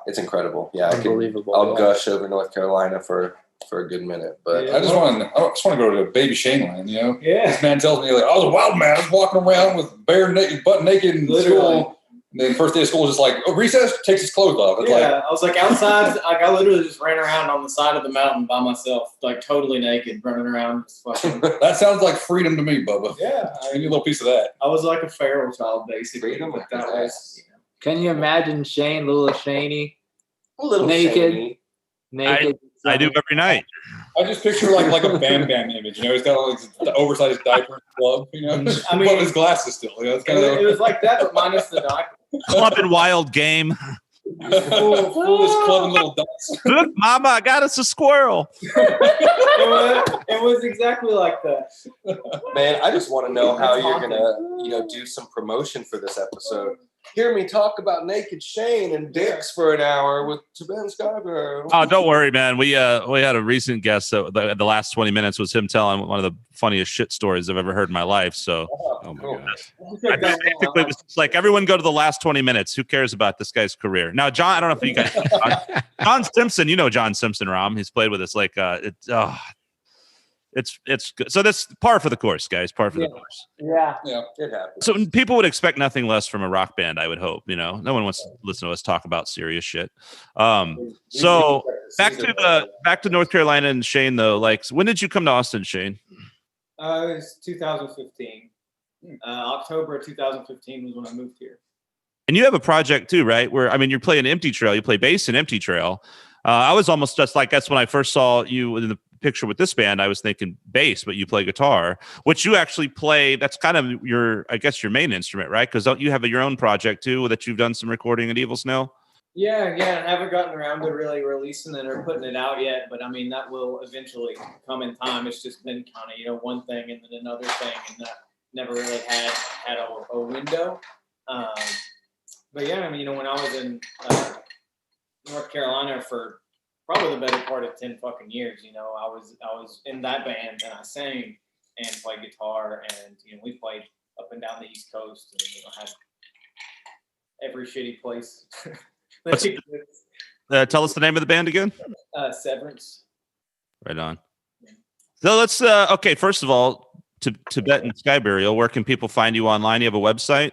it's incredible. Yeah. Unbelievable. I'll gush over North Carolina for a good minute, but I just want to go to Baby Shane land, Yeah. This man tells me like, I was a wild man. I was walking around with butt naked in school. And then first day of school is just like, recess, takes his clothes off. It's I was like outside. Like I literally just ran around on the side of the mountain by myself, like totally naked, running around. That sounds like freedom to me, Bubba. Yeah, I need a little piece of that. I was like a feral child, basically. Freedom But that was, Can you imagine Shane, little Shaney, a little naked? shady. Naked. I do every night. I just picture like a Bam Bam image. He's got like the oversized diaper club. I mean, his glasses still. It's kind it was like that, but minus the diaper. Club and wild game. full this club and little dots. Look, Mama, I got us a squirrel. It was exactly like that. Man, I just want to know how you're gonna, do some promotion for this episode. Hear me talk about naked Shane and dicks for an hour with Tibetan Sky Burial. Oh, don't worry, man. We had a recent guest. So the last 20 minutes was him telling one of the funniest shit stories I've ever heard in my life. So, Oh my gosh. I basically was just like, everyone go to the last 20 minutes. Who cares about this guy's career? Now, John, I don't know if you guys, John Simpson, John Simpson, Ram. He's played with us. Like, it's good. So that's par for the course, guys. Par for the course. Yeah. It happens. So people would expect nothing less from a rock band, I would hope. No one wants to listen to us talk about serious shit. So back to North Carolina and Shane though. Like, when did you come to Austin, Shane? It was 2015. October 2015 was when I moved here. And you have a project too, right? Where, I mean, you're playing Empty Trail. You play bass in Empty Trail. I was almost just like, that's when I first saw you in the picture with this band. I was thinking bass, but you play guitar, which you actually play. That's kind of your, I guess, your main instrument, right? Because don't you have your own project too that you've done some recording at Evil Snail? Yeah. I haven't gotten around to really releasing it or putting it out yet, but I mean, that will eventually come in time. It's just been kind of, one thing and then another thing, and that never really had a window. But yeah, I mean, when I was in North Carolina for probably the better part of 10 fucking years, I was in that band and I sang and played guitar, and we played up and down the East Coast and had every shitty place. Tell us the name of the band again. Severance. Right on. So let's okay. First of all, Tibetan Sky Burial. Where can people find you online? You have a website.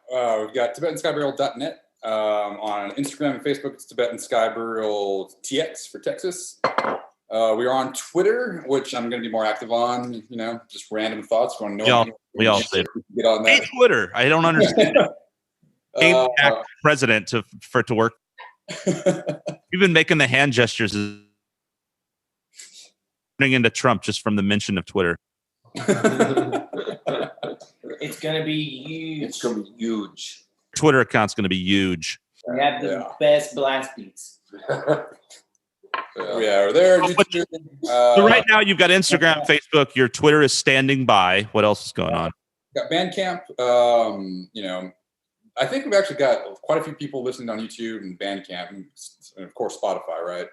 We've got TibetanSkyBurial.net. On Instagram and Facebook, it's Tibetan Sky Burial TX for Texas. We are on Twitter, which I'm going to be more active on. Just random thoughts. We all say get on that. Hey, Twitter. I don't understand. President for it to work. You've been making the hand gestures turning into Trump just from the mention of Twitter. It's gonna be huge. It's gonna be huge. Twitter account's gonna be huge. We have the best blast beats. We're there. So right now you've got Instagram, Facebook. Your Twitter is standing by. What else is going on? Got Bandcamp. I think we've actually got quite a few people listening on YouTube and Bandcamp, and of course Spotify, right?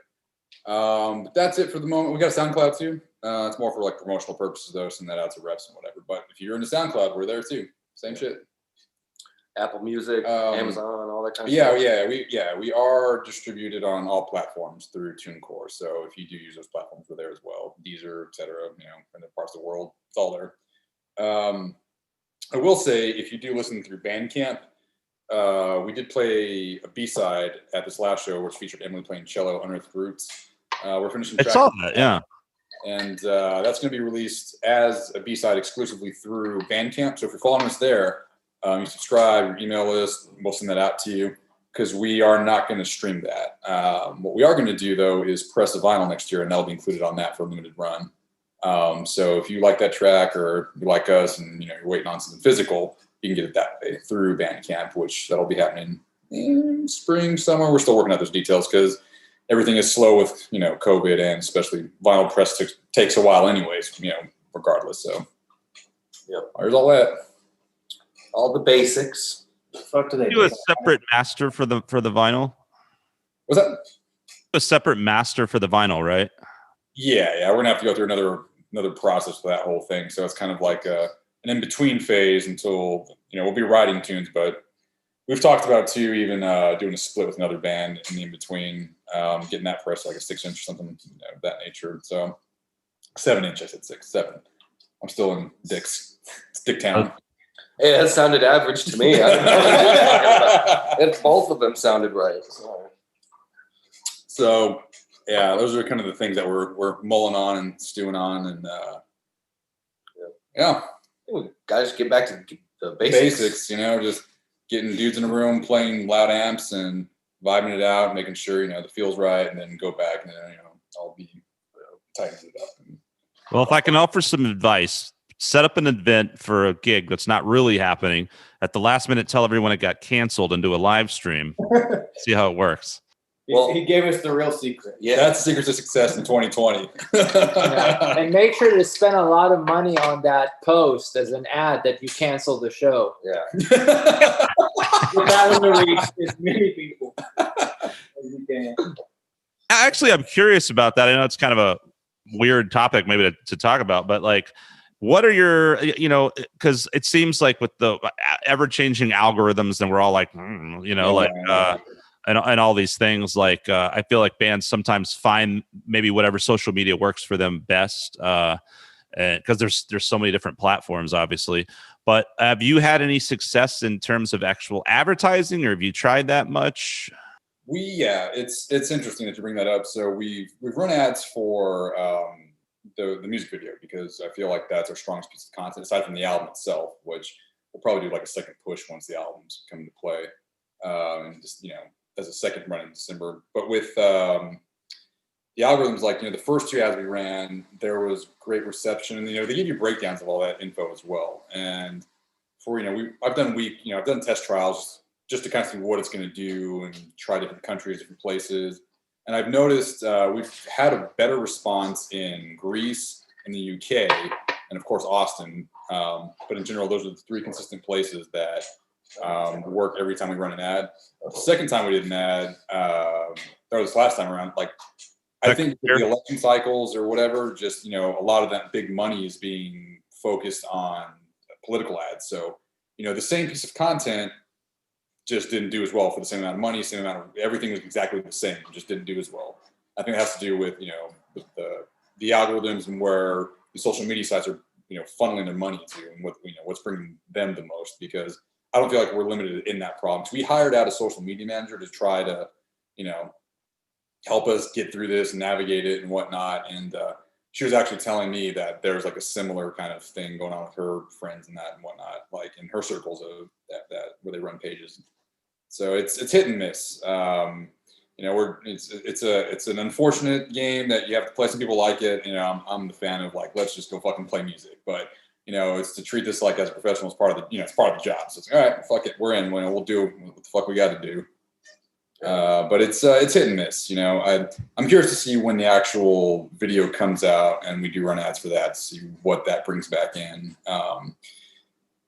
But that's it for the moment. We got a SoundCloud too. It's more for like promotional purposes though, send that out to reps and whatever. But if you're into SoundCloud, we're there too. Same shit. Apple Music, Amazon, all that kind of stuff. We are distributed on all platforms through TuneCore. So if you do use those platforms, we're there as well. Deezer, etc. In the parts of the world, it's all there. I will say, if you do listen through Bandcamp, we did play a B-side at this last show, which featured Emily playing cello, Unearthed Roots. We're finishing. I saw that, yeah. And that's going to be released as a B-side exclusively through Bandcamp. So if you're following us there, you subscribe, email us, we'll send that out to you, because we are not going to stream that. What we are going to do, though, is press a vinyl next year, and that'll be included on that for a limited run. So if you like that track, or you like us, and you're waiting on something physical, you can get it that way through Bandcamp, which that'll be happening in spring, summer. We're still working out those details because everything is slow with COVID, and especially vinyl press takes a while, anyways. Regardless. So yeah, there's all that. All the basics. Fuck do they do a separate master for the vinyl? What's that? A separate master for the vinyl, right? Yeah. We're gonna have to go through another process for that whole thing. So it's kind of like an in-between phase until we'll be writing tunes, but we've talked about too, even doing a split with another band in the in-between, getting that pressed like a 6-inch or something of that nature. So 7-inch, I said 6, 7. I'm still in Dick's. It's Dicktown. Hey, that sounded average to me. I don't know what you're talking about. And both of them sounded right. So yeah, those are kind of the things that we're mulling on and stewing on, and yeah. Guys, get back to the basics. Just getting dudes in a room, playing loud amps and vibing it out, making sure the feel's right, and then go back and then I'll be tightening it up. Well, if I can offer some advice, set up an event for a gig that's not really happening. At the last minute, tell everyone it got canceled and do a live stream. See how it works. Well, he gave us the real secret. Yeah, that's the secret to success in 2020. Yeah. And make sure to spend a lot of money on that post as an ad that you cancel the show. Yeah. You're trying to reach as many people as you can. Actually, I'm curious about that. I know it's kind of a weird topic maybe to talk about, but like, what are your, because it seems like with the ever-changing algorithms, and we're all like, and all these things, like I feel like bands sometimes find maybe whatever social media works for them best, because there's so many different platforms, obviously. But have you had any success in terms of actual advertising, or have you tried that much? It's interesting that you bring that up. So we've run ads for the music video, because I feel like that's our strongest piece of content aside from the album itself, which we'll probably do like a second push once the albums come into play, and just as a second run in December. But with the algorithms, like the first 2 ads we ran, there was great reception, and they give you breakdowns of all that info as well. And for I've done test trials just to kind of see what it's going to do and try different countries, different places. And I've noticed we've had a better response in Greece, in the UK, and of course Austin. But in general, those are the 3 consistent places that work every time we run an ad. The second time we did an ad, or this last time around, like I think the election cycles or whatever, just a lot of that big money is being focused on political ads. So the same piece of content just didn't do as well for the same amount of money, same amount of everything was exactly the same, just didn't do as well. I think it has to do with the algorithms and where the social media sites are funneling their money to, and what's bringing them the most, because I don't feel like we're limited in that problem. So we hired out a social media manager to try to help us get through this and navigate it and whatnot. And she was actually telling me that there's like a similar kind of thing going on with her friends and that and whatnot, like in her circles of that where they run pages. So it's hit and miss. It's an unfortunate game that you have to play. Some people like it. I'm the fan of like, let's just go fucking play music. But it's to treat this like as a professional as part of the it's part of the job. So it's all right, fuck it, we're in. We'll do what the fuck we got to do. But it's hit and miss. I'm curious to see when the actual video comes out and we do run ads for that, to see what that brings back in. And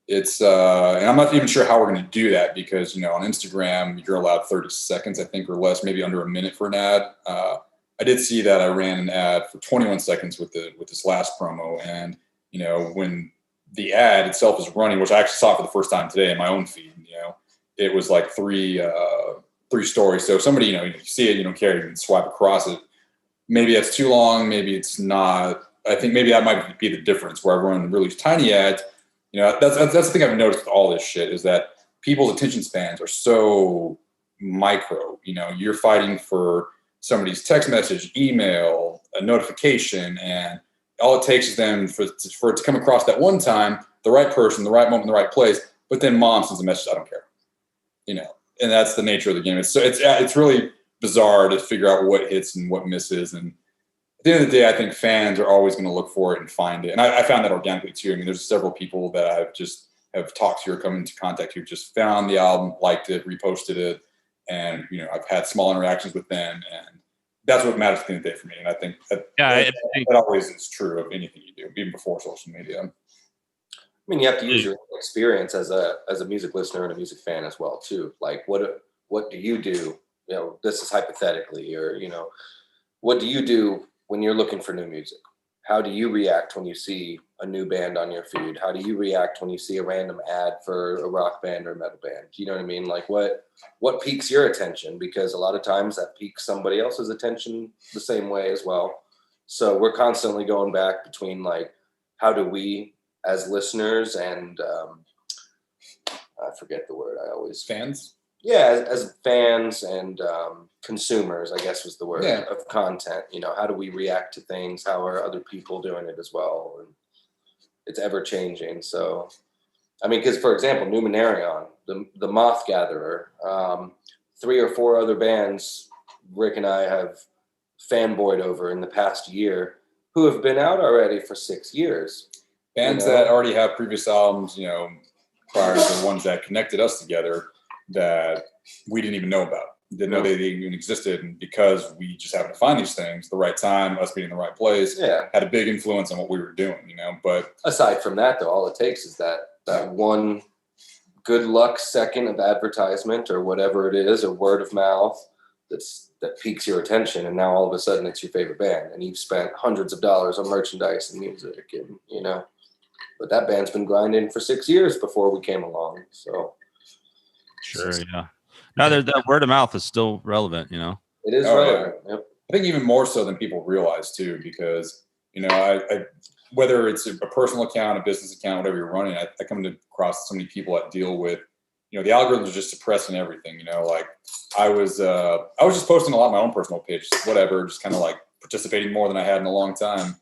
I'm not even sure how we're going to do that, because on Instagram you're allowed 30 seconds, I think, or less, maybe under a minute for an ad. I did see that I ran an ad for 21 seconds with this last promo, and when the ad itself is running, which I actually saw for the first time today in my own feed, it was like three stories. So if somebody you see it, you don't care, you can swipe across it. Maybe that's too long, maybe it's not. I think maybe that might be the difference, where I run really tiny ads. That's the thing I've noticed with all this shit, is that people's attention spans are so micro. You're fighting for somebody's text message, email, a notification, and all it takes is them for it to come across that one time, the right person, the right moment, the right place. But then mom sends a message, I don't care. And that's the nature of the game. It's really bizarre to figure out what hits and what misses. And at the end of the day, I think fans are always going to look for it and find it. And I found that organically too. I mean, there's several people that I've just have talked to or come into contact who just found the album, liked it, reposted it. And, I've had small interactions with them, and that's what matters at the end of the day for me. And I think that always is true of anything you do, even before social media. I mean, you have to use your experience as a music listener and a music fan as well too. Like, what do you do? This is hypothetically, or what do you do when you're looking for new music? How do you react when you see a new band on your feed? How do you react when you see a random ad for a rock band or a metal band? Do you know what I mean? Like, what piques your attention? Because a lot of times that piques somebody else's attention the same way as well. So we're constantly going back between like, how do we as listeners and I forget the word. I always fans. Yeah, as fans and consumers, I guess was the word, of content. How do we react to things? How are other people doing it as well? And it's ever changing. So, I mean, because for example, Numenarion, the Moth Gatherer, 3 or 4 other bands Rick and I have fanboyed over in the past year, who have been out already for 6 years. Bands that already have previous albums, prior to the ones that connected us together, that we didn't even know about. Didn't know they even existed. And because we just happened to find these things, the right time, us being in the right place, had a big influence on what we were doing, But aside from that, though, all it takes is that one good luck second of advertisement or whatever it is, or word of mouth that piques your attention, and now all of a sudden it's your favorite band, and you've spent hundreds of dollars on merchandise and music, and but that band's been grinding for 6 years before we came along. So sure, yeah. No, that word of mouth is still relevant, It is relevant. Yeah. Yep. I think even more so than people realize too, because I whether it's a personal account, a business account, whatever you're running, I come across so many people that deal with, the algorithms are just suppressing everything. Like I was just posting a lot of my own personal page, whatever, just kind of like participating more than I had in a long time.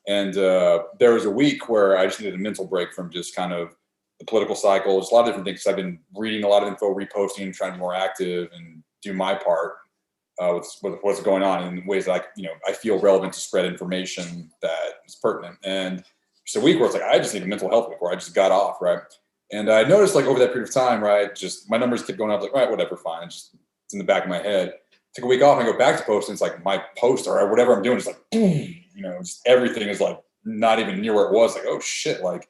And there was a week where I just needed a mental break from just kind of the political cycle, just a lot of different things. I've been reading a lot of info, reposting, trying to be more active and do my part with what's going on in ways that I feel relevant to spread information that is pertinent. And just a week where it's like, I just need a mental health week where I just got off, right? And I noticed like over that period of time, right, just my numbers kept going up, like, all right, whatever, fine. It's in the back of my head. Took a week off and I go back to posting. It's like my post or whatever I'm doing is like, boom, just everything is like not even near where it was. Like, oh shit, like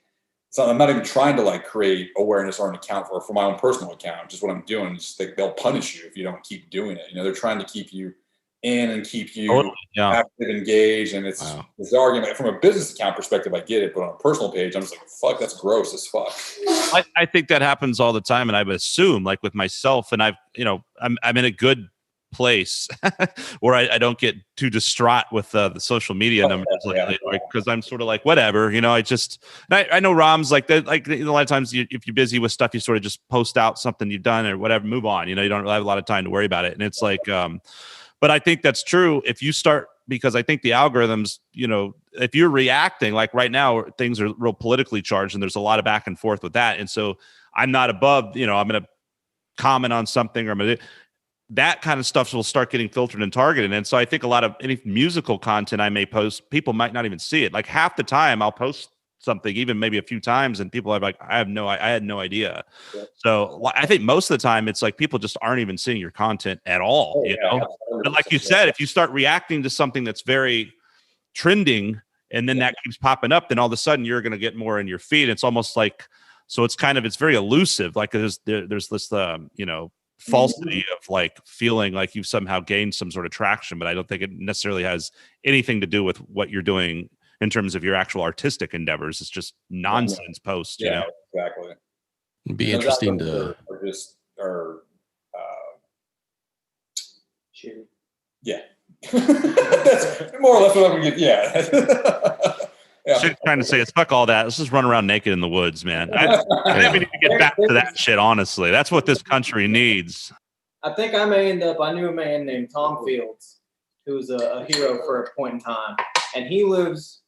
I'm not even trying to like create awareness or an account for my own personal account. Just what I'm doing is they'll punish you if you don't keep doing it. They're trying to keep you in and keep you active, engaged, and it's argument from a business account perspective. I get it, but on a personal page, I'm just like, fuck, that's gross as fuck. I think that happens all the time, and I would assume, like with myself, and I'm in a good place where I don't get too distraught with the social media numbers lately, because I'm sort of like whatever, I know Rom's like that, like a lot of times if you're busy with stuff, you sort of just post out something you've done or whatever, move on. You don't really have a lot of time to worry about it, and it's like but I think that's true if you start, because I think the algorithms, if you're reacting, like right now things are real politically charged and there's a lot of back and forth with that, and so I'm not above, I'm going to comment on something, or I'm going to that kind of stuff will start getting filtered and targeted. And so I think a lot of any musical content I may post, people might not even see it. Like half the time I'll post something, even maybe a few times, and people are like, I had no idea. Yeah. So I think most of the time it's like people just aren't even seeing your content at all. But like you said, if you start reacting to something that's very trending and then that keeps popping up, then all of a sudden you're going to get more in your feed. It's almost like, so it's very elusive. Like there's this, falsity of like feeling like you've somehow gained some sort of traction, but I don't think it necessarily has anything to do with what you're doing in terms of your actual artistic endeavors. It's just nonsense posts. Exactly. It'd be interesting to that's more or less what I'm gonna get. Shit, trying to say it's fuck all that. Let's just run around naked in the woods, man. I think we need to get back to that shit. Honestly, that's what this country needs. I think I knew a man named Tom Fields, who's a hero for a point in time, and he lives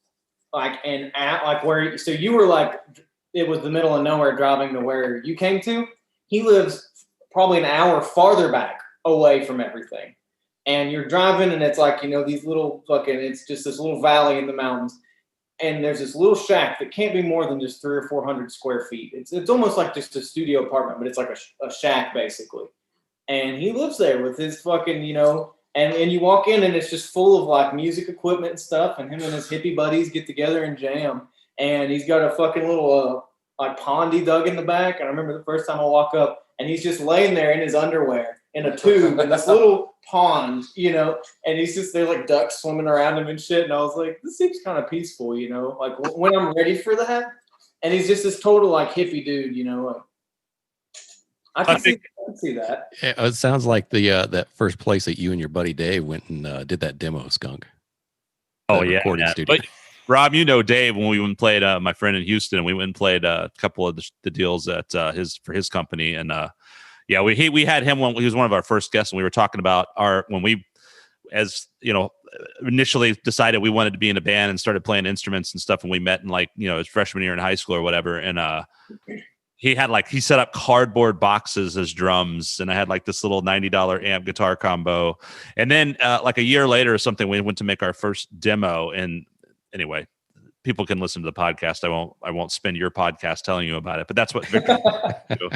so you were like, it was the middle of nowhere driving to where you came to. He lives probably an hour farther back away from everything, and you're driving, and it's like these little it's just this little valley in the mountains. And there's this little shack that can't be more than just 300 or 400 square feet. It's almost like just a studio apartment, but it's like a shack basically. And he lives there with his fucking, and you walk in and it's just full of like music equipment and stuff. And him and his hippie buddies get together and jam. And he's got a fucking little like pond he dug in the back. And I remember the first time I walk up and he's just laying there in his underwear in a tube in this little pond, and he's just there like ducks swimming around him and shit. And I was like, this seems kind of peaceful, like when I'm ready for that. And he's just this total like hippie dude, like I can see that. It sounds like the that first place that you and your buddy Dave went and did that demo, Skunk. Oh yeah, studio. But Rob, Dave when we went and played my friend in Houston, and we went and played a couple of the deals at his company, and we had him when he was one of our first guests, and we were talking about when we, initially decided we wanted to be in a band and started playing instruments and stuff, and we met in his freshman year in high school or whatever, and he set up cardboard boxes as drums, and I had like this little $90 amp guitar combo, and then like a year later or something, we went to make our first demo, and anyway, people can listen to the podcast. I won't spend your podcast telling you about it, but that's what Victor do.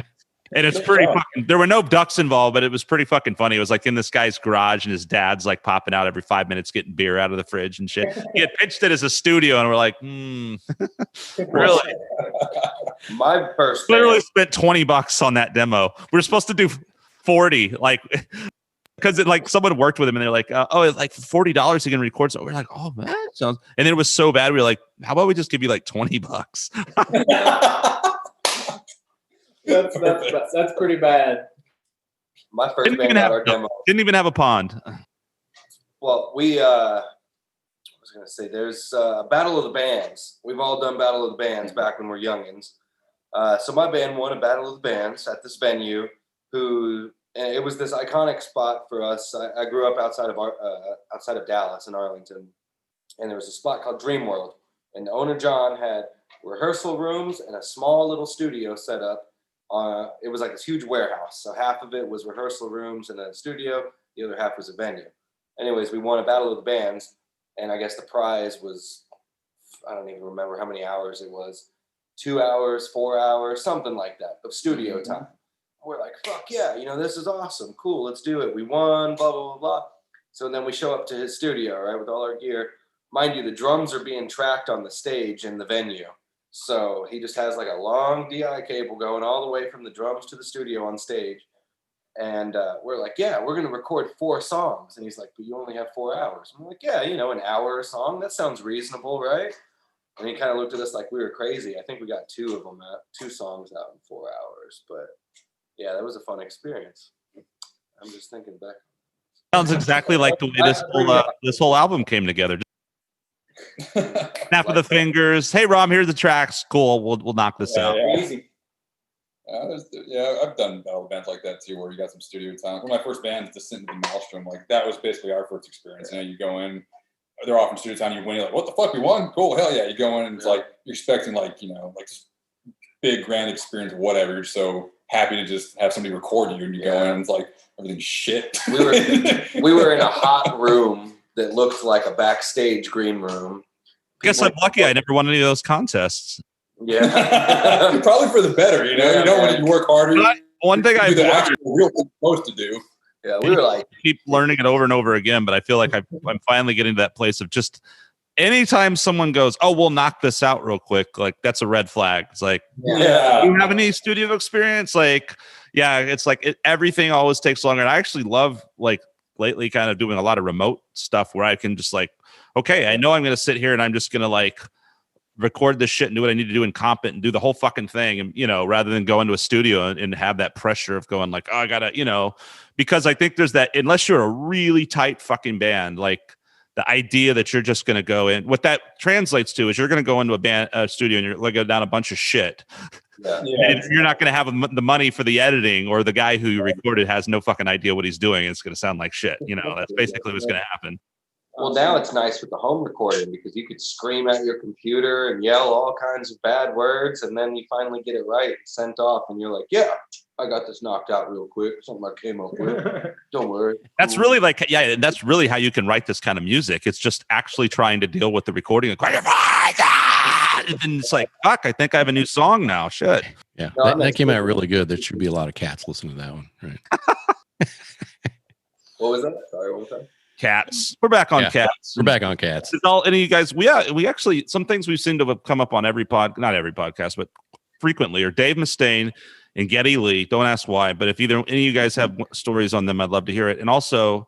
And it's pretty fucking, there were no ducks involved, but it was pretty fucking funny. It was like in this guy's garage, and his dad's like popping out every 5 minutes, getting beer out of the fridge and shit. He had pitched it as a studio, and we're like, really? My first literally spent $20 on that demo. We were supposed to do 40, because someone worked with him, and they're like, it's like $40 he can record. So we're like, oh man, sounds. And then it was so bad, we were like, how about we just give you like $20? That's pretty bad. My first band got our demo. Didn't even have a pond. Well, I was going to say, there's a Battle of the Bands. We've all done Battle of the Bands back when we're youngins. So my band won a Battle of the Bands at this venue. And it was this iconic spot for us. I grew up outside of Dallas in Arlington, and there was a spot called Dream World And the owner, John, had rehearsal rooms and a small little studio set up. It was like this huge warehouse. So half of it was rehearsal rooms and a studio. The other half was a venue. Anyways, we won a battle of the bands. And I guess the prize was, I don't even remember how many hours it was. 2 hours, 4 hours, something like that of studio time. We're like, fuck yeah, this is awesome. Cool, let's do it. We won, blah, blah, blah, blah. So then we show up to his studio, right, with all our gear. Mind you, the drums are being tracked on the stage in the venue. So he just has like a long DI cable going all the way from the drums to the studio on stage. And we're like, yeah, we're going to record 4 songs. And he's like, but you only have 4 hours. I'm like, yeah, an hour a song. That sounds reasonable, right? And he kind of looked at us like we were crazy. I think we got 2 songs out in 4 hours. But yeah, that was a fun experience. I'm just thinking back. Sounds exactly like the way this whole album came together. Snap of the fingers. Hey, Rom, here's the tracks. Cool. We'll knock this out. Yeah. Easy. I've done battle bands like that too, where you got some studio time. One of my first bands, Descent into the Maelstrom, like that was basically our first experience. You go in, they're offering studio time, you win, you're like, what the fuck, we won? Cool, hell yeah. You go in and it's like you're expecting like this big grand experience, whatever. You're so happy to just have somebody record you, and you go in and it's like everything's shit. We were in a hot room that looked like a backstage green room. I guess I'm lucky I never won any of those contests. Yeah. Probably for the better, you know when you work harder. One thing I do the actual real thing you're supposed to do. Yeah, we were like keep learning it over and over again, but I feel like I'm finally getting to that place of just anytime someone goes, oh, we'll knock this out real quick, like that's a red flag. It's like, do you have any studio experience? Like, yeah, it's like everything always takes longer. And I actually love like lately kind of doing a lot of remote stuff where I can just like, okay, I know I'm going to sit here and I'm just going to like record this shit and do what I need to do in Competent and do the whole fucking thing. And, rather than go into a studio and have that pressure of going like, oh, I gotta, because I think there's that, unless you're a really tight fucking band, like the idea that you're just going to go in, what that translates to is you're going to go into a studio and you're going to go down a bunch of shit. Yeah. And you're not going to have the money for the editing, or the guy who you recorded has no fucking idea what he's doing. It's going to sound like shit. That's basically what's going to happen. Well, now it's nice with the home recording because you could scream at your computer and yell all kinds of bad words, and then you finally get it right, sent off, and you're like, yeah, I got this knocked out real quick. Something I came up with. Don't worry. That's really like, yeah, that's really how you can write this kind of music. It's just actually trying to deal with the recording. And then it's like, fuck, I think I have a new song now. Shit. Yeah, that came out really good. There should be a lot of cats listening to that one. Right. What was that? Sorry, what was that? Cats. We're back on cats. We're back on cats. Is all any of you guys? We actually, some things we seem to have come up on not every podcast, but frequently, are Dave Mustaine and Geddy Lee. Don't ask why, but if either any of you guys have stories on them, I'd love to hear it. And also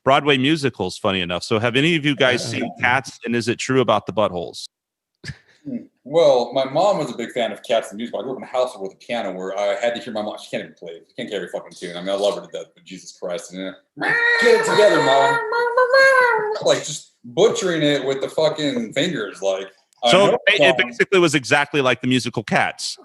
Broadway musicals, funny enough. So have any of you guys seen Cats, and is it true about the buttholes? Well, my mom was a big fan of Cats the musical. I grew up in a household with a piano where I had to hear my mom. She can't even play. She can't carry a fucking tune. I mean, I love her to death, but Jesus Christ. Get it together, Mom. Like, just butchering it with the fucking fingers. Like, so it basically was exactly like the musical Cats.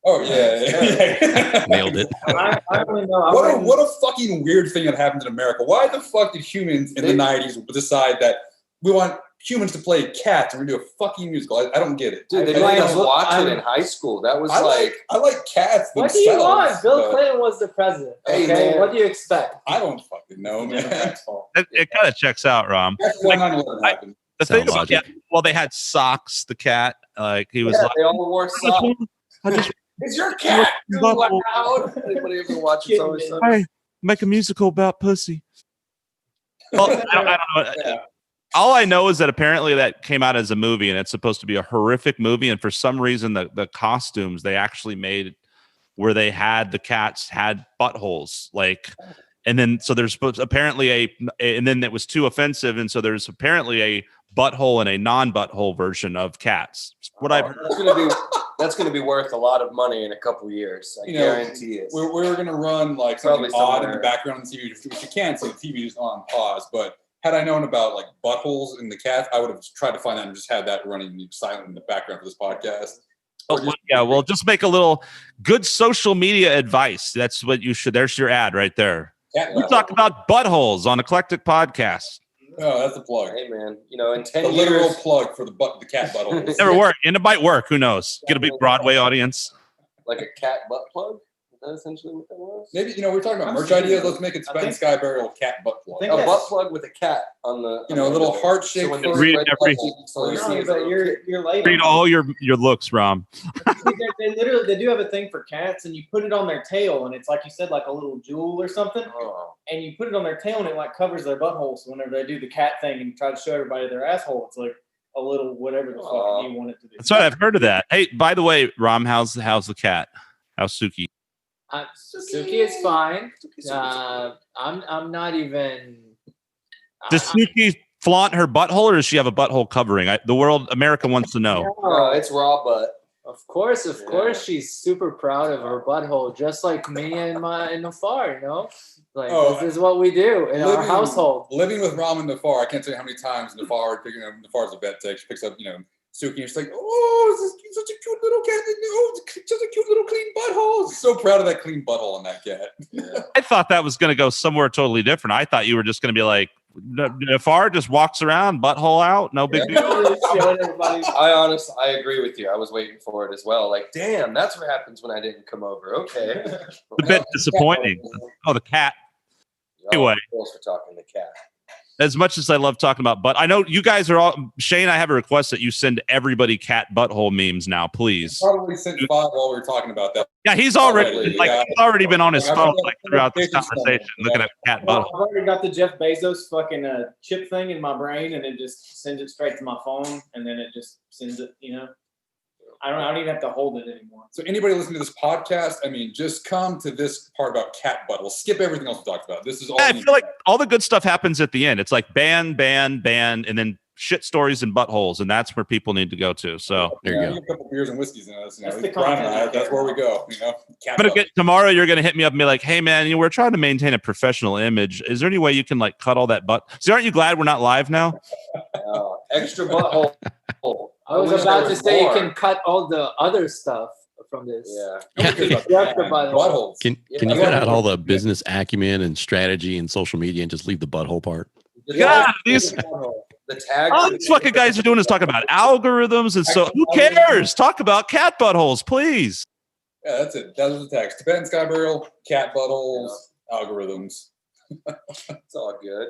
Oh, yeah. Nailed it. I don't know. What a fucking weird thing that happened in America. Why the fuck did humans in the 90s decide that we want humans to play Cats and we do a fucking musical? I don't get it. Dude, they made us watch it in high school. That was I like Cats. What do you want? Bill Clinton was the president. Okay, what do you expect? I don't fucking know, man. It kind of checks out, Rom. That's why 9/11 happened. The thing about they had Socks, the cat. Like he was like, they all wore socks. Is your cat too loud? Anybody ever watch it? Always hey, make a musical about pussy. Well, I don't know. Yeah. All I know is that apparently that came out as a movie, and it's supposed to be a horrific movie. And for some reason, the costumes they actually made where they had the cats had buttholes, like, and then so there's apparently and then it was too offensive, and so there's apparently a butthole and a non-butthole version of Cats. What I've heard. That's going to be worth a lot of money in a couple of years. I guarantee it. We're going to run like something odd in the background on the TV, which you can't see. The TV is on pause. But had I known about like buttholes in the Cats, I would have tried to find that and just had that running silent in the background for this podcast. Well, just make a little good social media advice. That's what you should. There's your ad right there. We talk about buttholes on Eclectic Podcast. Oh, that's a plug. Hey man, in 10 The years, literal plug for the cat buttholes. Never work, and it might work. Who knows? Get a big Broadway audience. like a cat butt plug. Is that essentially what that was? Maybe we're talking about I'm merch seeing ideas. it. Let's make a Tibetan Sky Burial cat butt plug. I think A that's- butt plug with a cat on the. A little heart shaped. when they Read spread every- the butthole, so you No, see his but little you're kid. late. Read all your looks, Rom. They literally do have a thing for cats, and you put it on their tail, and it's like you said, like a little jewel or something, Oh. and you put it on their tail, and it like covers their butthole. So whenever they do the cat thing and try to show everybody their asshole, it's like a little whatever the Aw. fuck you want it to do. That's right. I've heard of that. Hey, by the way, Rom, how's the cat? How's Suki? Suki is fine. I'm not even. Does Suki flaunt her butthole, or does she have a butthole covering? America wants to know. No, it's raw butt. Of course, Yeah. she's super proud of her butthole, just like me and Nafar. Like Oh, this is what we do in our living- household. Living with Ram and Nafar, I can't tell you how many times Nafar's a vet tech. She picks up, Suki, and she's like, "Oh, this is such a cute little cat! Oh, such a cute little clean butthole!" So proud of that clean butthole on that cat. Yeah. I thought that was going to go somewhere totally different. I thought you were just going to be like, Nafar just walks around, butthole out, no big deal. Showing everybody. I agree with you. I was waiting for it as well. Like, damn, that's what happens when I didn't come over. Okay. It's a bit disappointing. Oh, the cat. Anyway. Thanks for talking the cat. As much as I love talking about butt, I know you guys are all. Shane, I have a request that you send everybody cat butthole memes now, please. Probably sent 5 while we were talking about that. Yeah, he's already Yeah. he's already been on his I've phone got throughout this notifications conversation, on it. looking at cat Well, butthole. I've already got the Jeff Bezos fucking chip thing in my brain, and it just sends it straight to my phone, and then it just sends it. I don't even have to hold it anymore. So anybody listening to this podcast, just come to this part about cat buttholes. Skip everything else we talked about. This is all. Yeah, I feel like all the good stuff happens at the end. It's like ban, and then shit stories and buttholes, and that's where people need to go to. So There you go. A couple beers and whiskeys in us. That's the Brian and I, content. that's where we go. Cat I'm gonna tomorrow. You're gonna hit me up and be like, "Hey, man, we're trying to maintain a professional image. Is there any way you can like cut all that butt?" So aren't you glad we're not live now? Extra butthole. I was wish about there to was say more. you can cut all the other stuff from this. Yeah. Just the butthole. buttholes. Can Yeah, you I cut love out it. all the business acumen and strategy and social media and just leave the butthole part? God, these The tag. all these fucking guys are doing is talking about algorithms, and so who cares? Talk about cat buttholes, please. Yeah, that's it. That was the text. Tibetan Sky Burial, cat buttholes, algorithms. It's all good.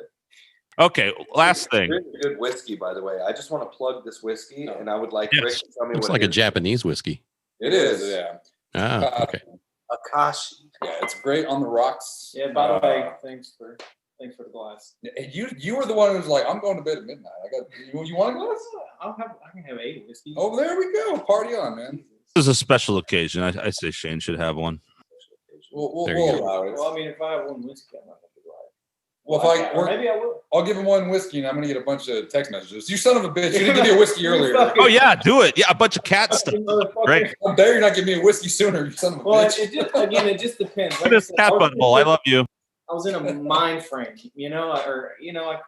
Okay, last thing. Really good whiskey, by the way. I just want to plug this whiskey, and I would like Yes. Rick to tell me Looks what like it a is. Japanese whiskey. It is, yeah. Ah, okay. Akashi. Yeah, it's great on the rocks. Yeah. By the way, thanks for the glass. You were the one who was like, "I'm going to bed at midnight. You want a glass?" I can have 8 whiskeys. Oh, there we go. Party on, man. This is a special occasion. I say Shane should have one. We'll There you we'll go. allow it. Well, if I have 1 whiskey, I might have to go out. Well, Or maybe I will. I'll give him 1 whiskey, and I'm gonna get a bunch of text messages. You son of a bitch! You didn't give me a whiskey earlier. Oh yeah, do it. Yeah, a bunch of cat stuff. Great. How dare you not give me a whiskey sooner, you son of a Well, bitch! it just depends. Look at this cat butthole. I love you. I was in a mind frame, like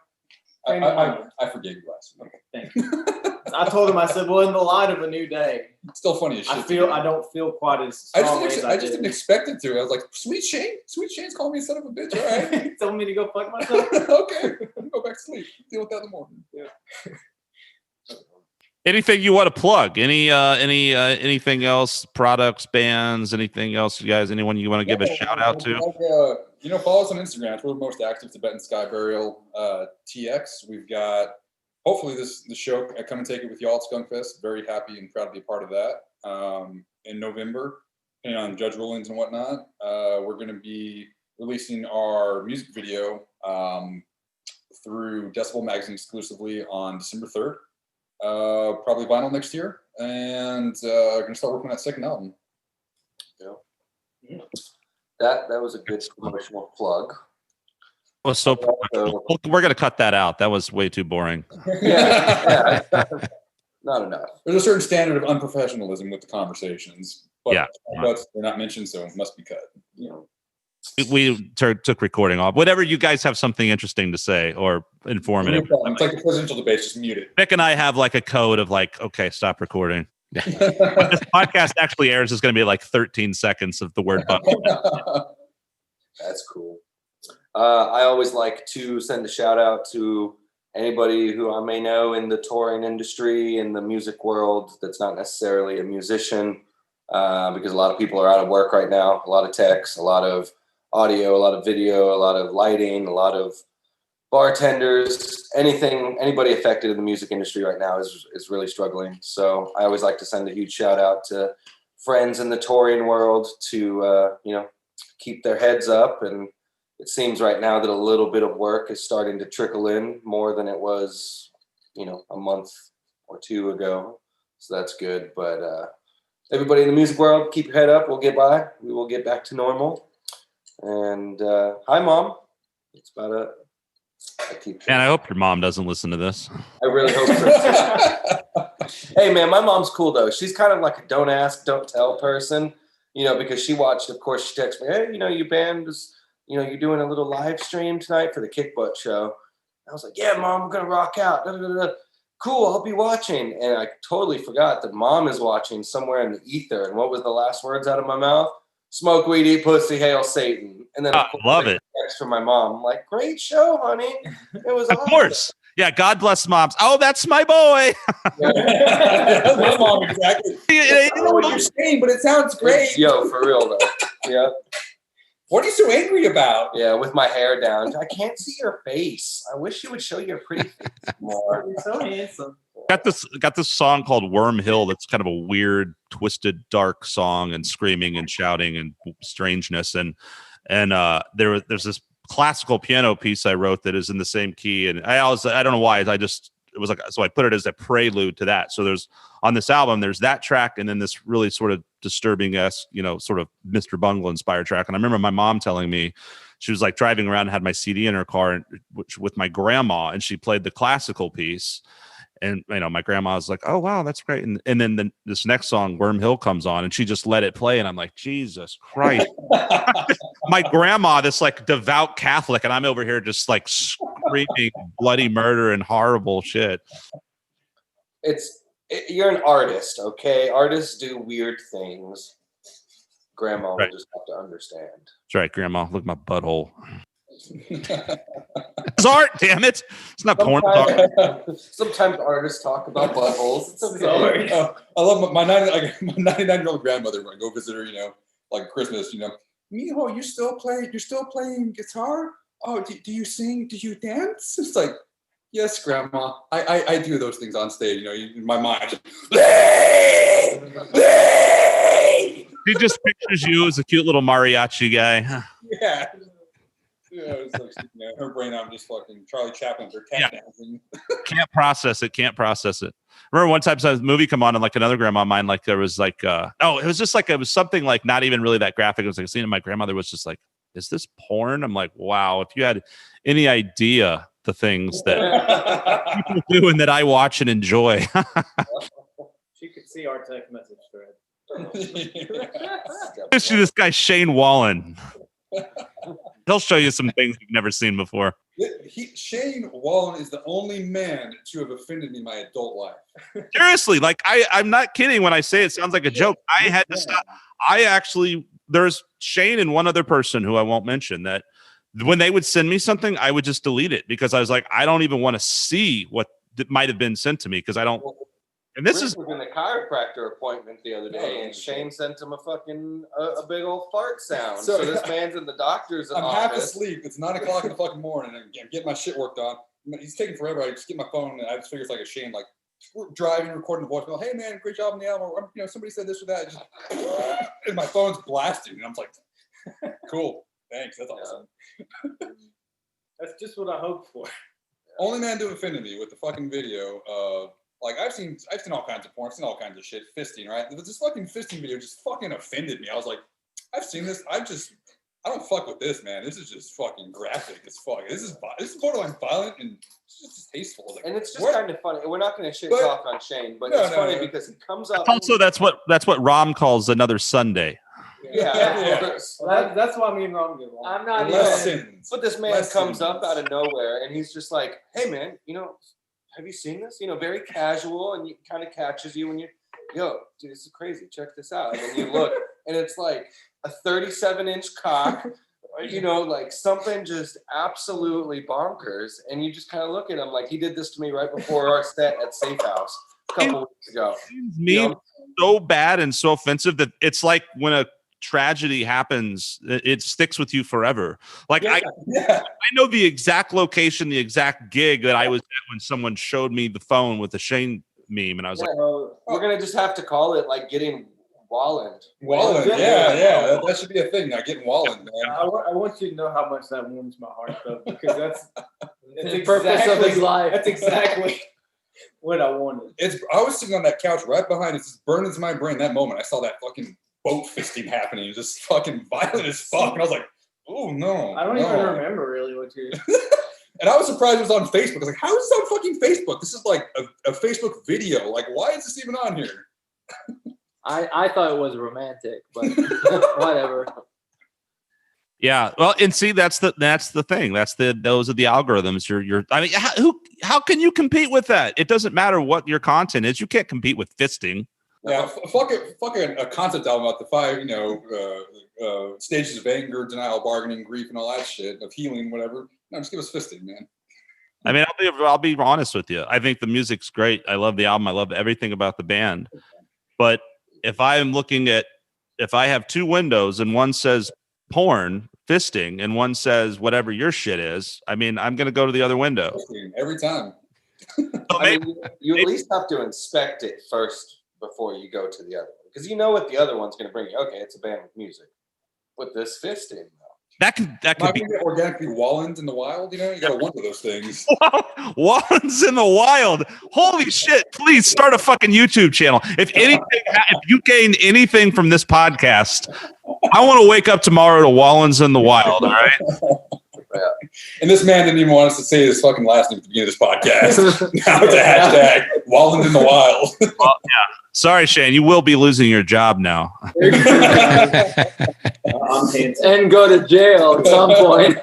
I forgave you last week. Thank you. I told him, I said, well, in the light of a new day, It's still funny as shit. I don't feel quite as I strongly just as I just didn't expect it to. I was like, Sweet Shane's calling me a son of a bitch. All right, He told me to go fuck myself. okay, go back to sleep. Deal with that in the morning. Anything you want to plug? Anything else? Products, bands, anything else? You guys, anyone you want to give a shout out to? Follow us on Instagram. It's where we're most active. Tibetan Sky Burial TX. We've got hopefully the show. I come and take it with y'all at Skunk Fest. Very happy and proud to be a part of that. In November, depending on judge rulings and whatnot, we're going to be releasing our music video through Decibel Magazine exclusively on December 3rd. Probably vinyl next year, and going to start working on that second album. That was a good promotional plug. Oh, so we're gonna cut that out. That was way too boring. Yeah. Not enough. There's a certain standard of unprofessionalism with the conversations, but Yeah. they're not mentioned, so it must be cut. We took recording off. Whatever you guys have something interesting to say or informative. It's like the presidential debate. Just mute it. Nick and I have like a code of like, okay, stop recording. When this podcast actually airs, is going to be like 13 seconds of the word button. That's cool. I always like to send a shout out to anybody who I may know in the touring industry, in the music world, that's not necessarily a musician, because a lot of people are out of work right now, a lot of techs, a lot of audio, a lot of video, a lot of lighting, a lot of bartenders, anybody affected in the music industry right now is really struggling. So I always like to send a huge shout out to friends in the touring world to, keep their heads up. And it seems right now that a little bit of work is starting to trickle in more than it was, a month or two ago. So that's good. But everybody in the music world, keep your head up. We'll get by. We will get back to normal. And hi, Mom. That's about it. And I hope your mom doesn't listen to this. I really hope so. Hey, man, my mom's cool, though. She's kind of like a don't ask, don't tell person, because she watched, of course, she texted me, hey, your band is, you're doing a little live stream tonight for the Kick Butt show. I was like, yeah, Mom, we're going to rock out. Da, da, da, da. Cool, I'll be watching. And I totally forgot that Mom is watching somewhere in the ether. And what was the last words out of my mouth? Smoke weed, eat pussy, hail Satan. And then I love it. Text from my mom. I'm like, great show, honey. It was Of awesome. course. Yeah, God bless moms. Oh, that's my boy. My mom, exactly. I don't know what you're saying, but it sounds great. Yo, for real though. Yeah. What are you so angry about? Yeah, with my hair down. I can't see your face. I wish you would show your pretty face more. You're so handsome. Got this song called Worm Hill that's kind of a weird, twisted, dark song and screaming and shouting and strangeness. And there's this classical piano piece I wrote that is in the same key. And I don't know why. So I put it as a prelude to that. So there's on this album, there's that track and then this really sort of disturbing-esque, sort of Mr. Bungle inspired track. And I remember my mom telling me, she was like driving around and had my CD in her car with my grandma, and she played the classical piece. And, my grandma was like, oh, wow, that's great. And then this next song, Worm Hill, comes on and she just let it play. And I'm like, Jesus Christ. My grandma, this like devout Catholic, and I'm over here just like screaming bloody murder and horrible shit. You're an artist, okay? Artists do weird things. Grandma will just have to understand. That's right, Grandma. Look at my butthole. It's art, damn it. It's not porn. Sometimes artists talk about buttholes. It's okay. I love my 99-year-old grandmother. When I go visit her, like Christmas, Mijo, you're still playing guitar? Oh, do you sing? Do you dance? It's like, yes, Grandma. I do those things on stage. In my mind. She just pictures you as a cute little mariachi guy. Yeah. Yeah, it's like, her brain, I'm just fucking Charlie Chaplin for tap dancing. Can't process it. Remember one time I saw a movie come on and like another grandma of mine, like there was like, it was something like not even really that graphic. It was like a scene of my grandmother was just like, is this porn? I'm like, wow, if you had any idea the things that people do and that I watch and enjoy. She could see our text message thread. Especially this guy, Shane Wallin'd. He'll show you some things you've never seen before. Shane Wallin'd is the only man to have offended me in my adult life. Seriously, like I'm not kidding when I say it sounds like a joke. I had to stop. There's Shane and one other person who I won't mention that when they would send me something, I would just delete it because I was like, I don't even want to see what might have been sent to me because I don't. And this Rick was in a chiropractor appointment the other day, and Shane sent him a big old fart sound. So this man's in the doctor's office. I'm half asleep. It's 9:00 in the fucking morning. And I'm getting my shit worked on. He's taking forever. I just get my phone, and I just figure it's like a Shane, like driving, recording the voicemail. Hey man, great job on the album. Or, somebody said this or that. And my phone's blasting, and I'm like, cool, thanks, that's awesome. That's just what I hoped for. Only man to offend me with the fucking video of. Like I've seen all kinds of porn, I've seen all kinds of shit, fisting, right? But this fucking fisting video just fucking offended me. I was like, I've seen this. I don't fuck with this, man. This is just fucking graphic as fuck. This is borderline violent and it's just tasteful. Like, and it's just kind of funny. We're not going to shit talk on Shane, but it's funny because he comes up. Also, that's what Rom calls another Sunday. Yeah. Well, that's why me and Ron get along. I'm not even. But this man comes up out of nowhere and he's just like, hey man, have you seen this? Very casual, and he kind of catches you when you're, yo, dude, this is crazy. Check this out. And then you look, and it's like a 37-inch cock you know, like something just absolutely bonkers. And you just kind of look at him like he did this to me right before our set at Safe House a couple weeks ago. Me so bad and so offensive that it's like when a tragedy happens, it sticks with you forever. Like I know the exact location, the exact gig that I was at when someone showed me the phone with the Shane meme, and I was like, we're gonna just have to call it like getting Wallin'd. Wallin'd, yeah. That should be a thing now, getting Wallin'd, man. I want you to know how much that warms my heart, though, because that's the purpose of his life. That's exactly what I wanted. I was sitting on that couch right behind it, just burned into my brain that moment. I saw that fucking boat fisting happening. It was just fucking violent as fuck. And I was like, oh no. I don't even remember really what you And I was surprised it was on Facebook. I was like, how is this on fucking Facebook? This is like a Facebook video. Like, why is this even on here? I thought it was romantic, but whatever. yeah. Well, and see, that's the thing. Those are the algorithms. I mean, how can you compete with that? It doesn't matter what your content is. You can't compete with fisting. Yeah, fuck a concept album about the 5, stages of anger, denial, bargaining, grief, and all that shit, of healing, whatever. No, just give us fisting, man. I mean, I'll be honest with you. I think the music's great. I love the album. I love everything about the band. But if I have 2 windows and one says porn, fisting, and one says whatever your shit is, I mean, I'm going to go to the other window. Every time. I mean, you at least have to inspect it first before you go to the other one, because you know what the other one's going to bring you. Okay, it's a band with music. But this fisting, though. That could be organically Wallin'd in the wild. You know, you got to wonder those things. Wallin'd in the wild. Holy shit! Please start a fucking YouTube channel. If you gain anything from this podcast, I want to wake up tomorrow to Wallin'd in the wild. All right. And this man didn't even want us to say his fucking last name at the beginning of this podcast. Now it's a hashtag Wallin'd in the wild. Well, yeah. Sorry, Shane. You will be losing your job now. And go to jail at some point.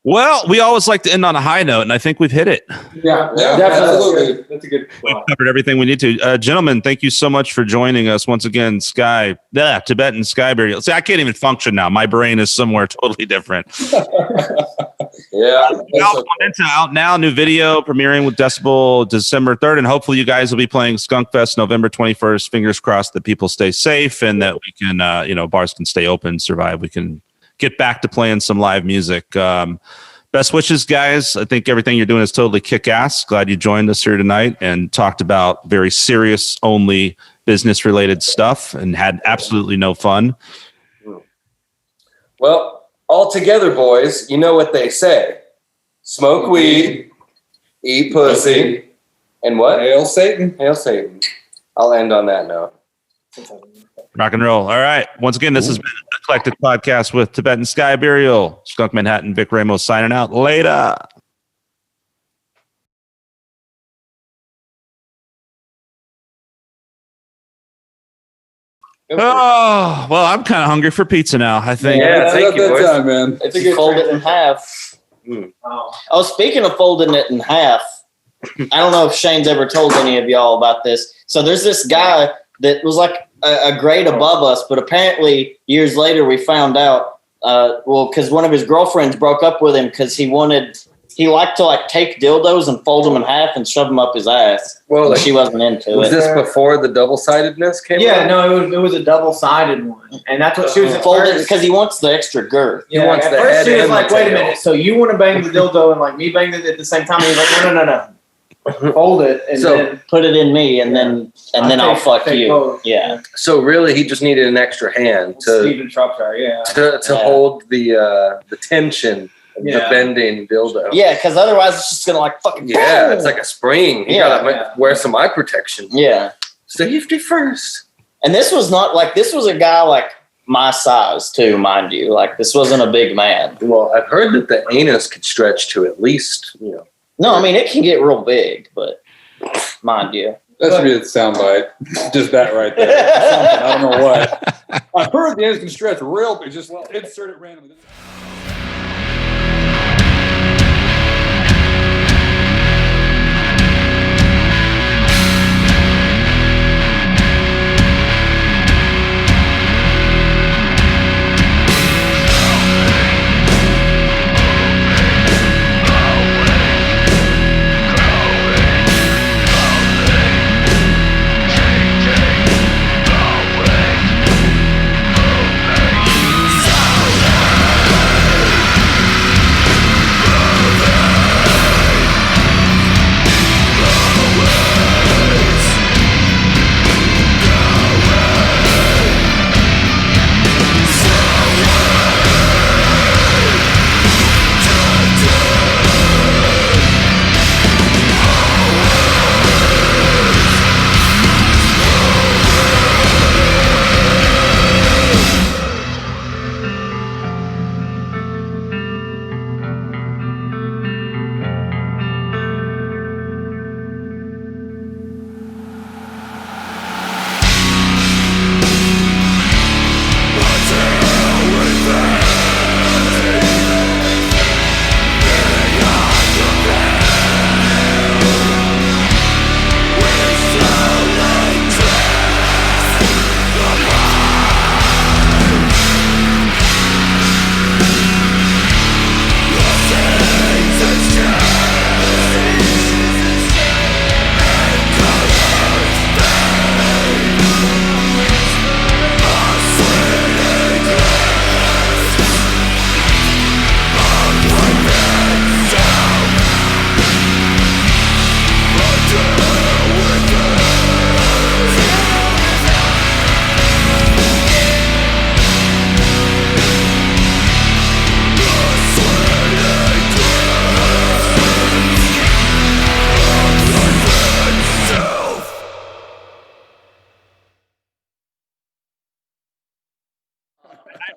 Well, we always like to end on a high note, and I think we've hit it. Yeah, absolutely. That's a good We've covered everything we need to. Gentlemen, thank you so much for joining us once again. Tibetan Sky Burial. See, I can't even function now. My brain is somewhere totally different. Yeah. Lamenta out now. New video premiering with Decibel December 3rd, and hopefully you guys will be playing Skunk Fest November 21st. Fingers crossed that people stay safe and that we can, bars can stay open, survive. We can get back to playing some live music. Best wishes, guys. I think everything you're doing is totally kick-ass. Glad you joined us here tonight and talked about very serious, only business-related stuff and had absolutely no fun. Well, all together, boys, you know what they say. Smoke weed, eat pussy, and what? Hail Satan. Hail Satan. I'll end on that note. Rock and roll. All right. Once again, this has been Eclectic Podcast with Tibetan Sky Burial. Skunk Manhattan, Vic Ramos signing out. Later. Oh, well, I'm kind of hungry for pizza now, I think. Yeah, thank you, boys. Time, man. If you fold it in half. Oh, speaking of folding it in half, I don't know if Shane's ever told any of y'all about this. So there's this guy that was like a grade above us, but apparently years later we found out, because one of his girlfriends broke up with him because he liked to like take dildos and fold them in half and shove them up his ass. Well, she wasn't into it. Was this before the double-sidedness came out? Yeah, no, it was a double-sided one, and that's what she was folded because he wants the extra girth. Yeah, wants at the first head she was and like, the "Wait a tail." minute, so you want to bang the dildo and like me bang it at the same time?" And he's like, "No, fold it and then put it in me, and then I'll fuck you." Both. Yeah. So really, he just needed an extra hand Stephen Shropshire, yeah. to hold the tension, of the bending dildo. Yeah, because otherwise it's just gonna like fucking. Yeah, it's like a spring. You gotta yeah. wear some eye protection. Yeah. Safety first. And this was not like, this was a guy like my size too, mind you. Like this wasn't a big man. Well, I've heard that the anus could stretch to at least, No, I mean it can get real big, but mind you. That should be the soundbite. Just that right there. Something. I don't know what. I've heard the ends can stretch real big. Just insert it randomly.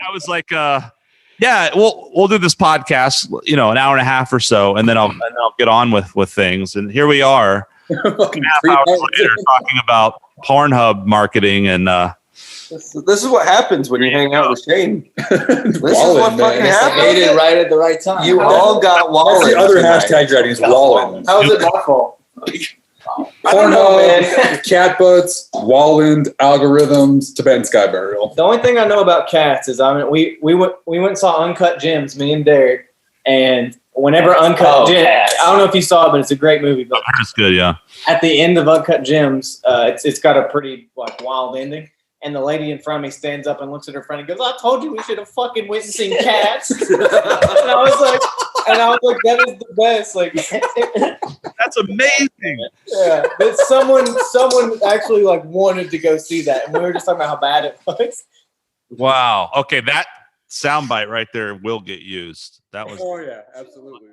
I was like, yeah, we'll do this podcast, an hour and a half or so, and then I'll get on with things. And here we are, Fucking half free hours night. later, talking about Pornhub marketing and. This is what happens when you hang out with Shane. This is what Wallin'd, fucking man. I made it happens. right at the right time. You all got That's Wallin'd the other tonight. hashtag dragging is Wallin'd. How is it my fault? I don't know, man. Pornhub, cat butts, Wallin'd, algorithms, Tibetan Sky Burial. The only thing I know about cats is we went and saw Uncut Gems, me and Derek, and whenever Uncut Gems, Cats. I don't know if you saw it, but it's a great movie. But That's good, yeah. at the end of Uncut Gems, it's got a pretty wild ending. And the lady in front of me stands up and looks at her friend and goes, "I told you we should have fucking went and seen Cats." and I was like, that is the best. Like, That's amazing. yeah, but someone actually wanted to go see that, and we were just talking about how bad it was. Wow. Okay, that soundbite right there will get used. That was Oh yeah, absolutely.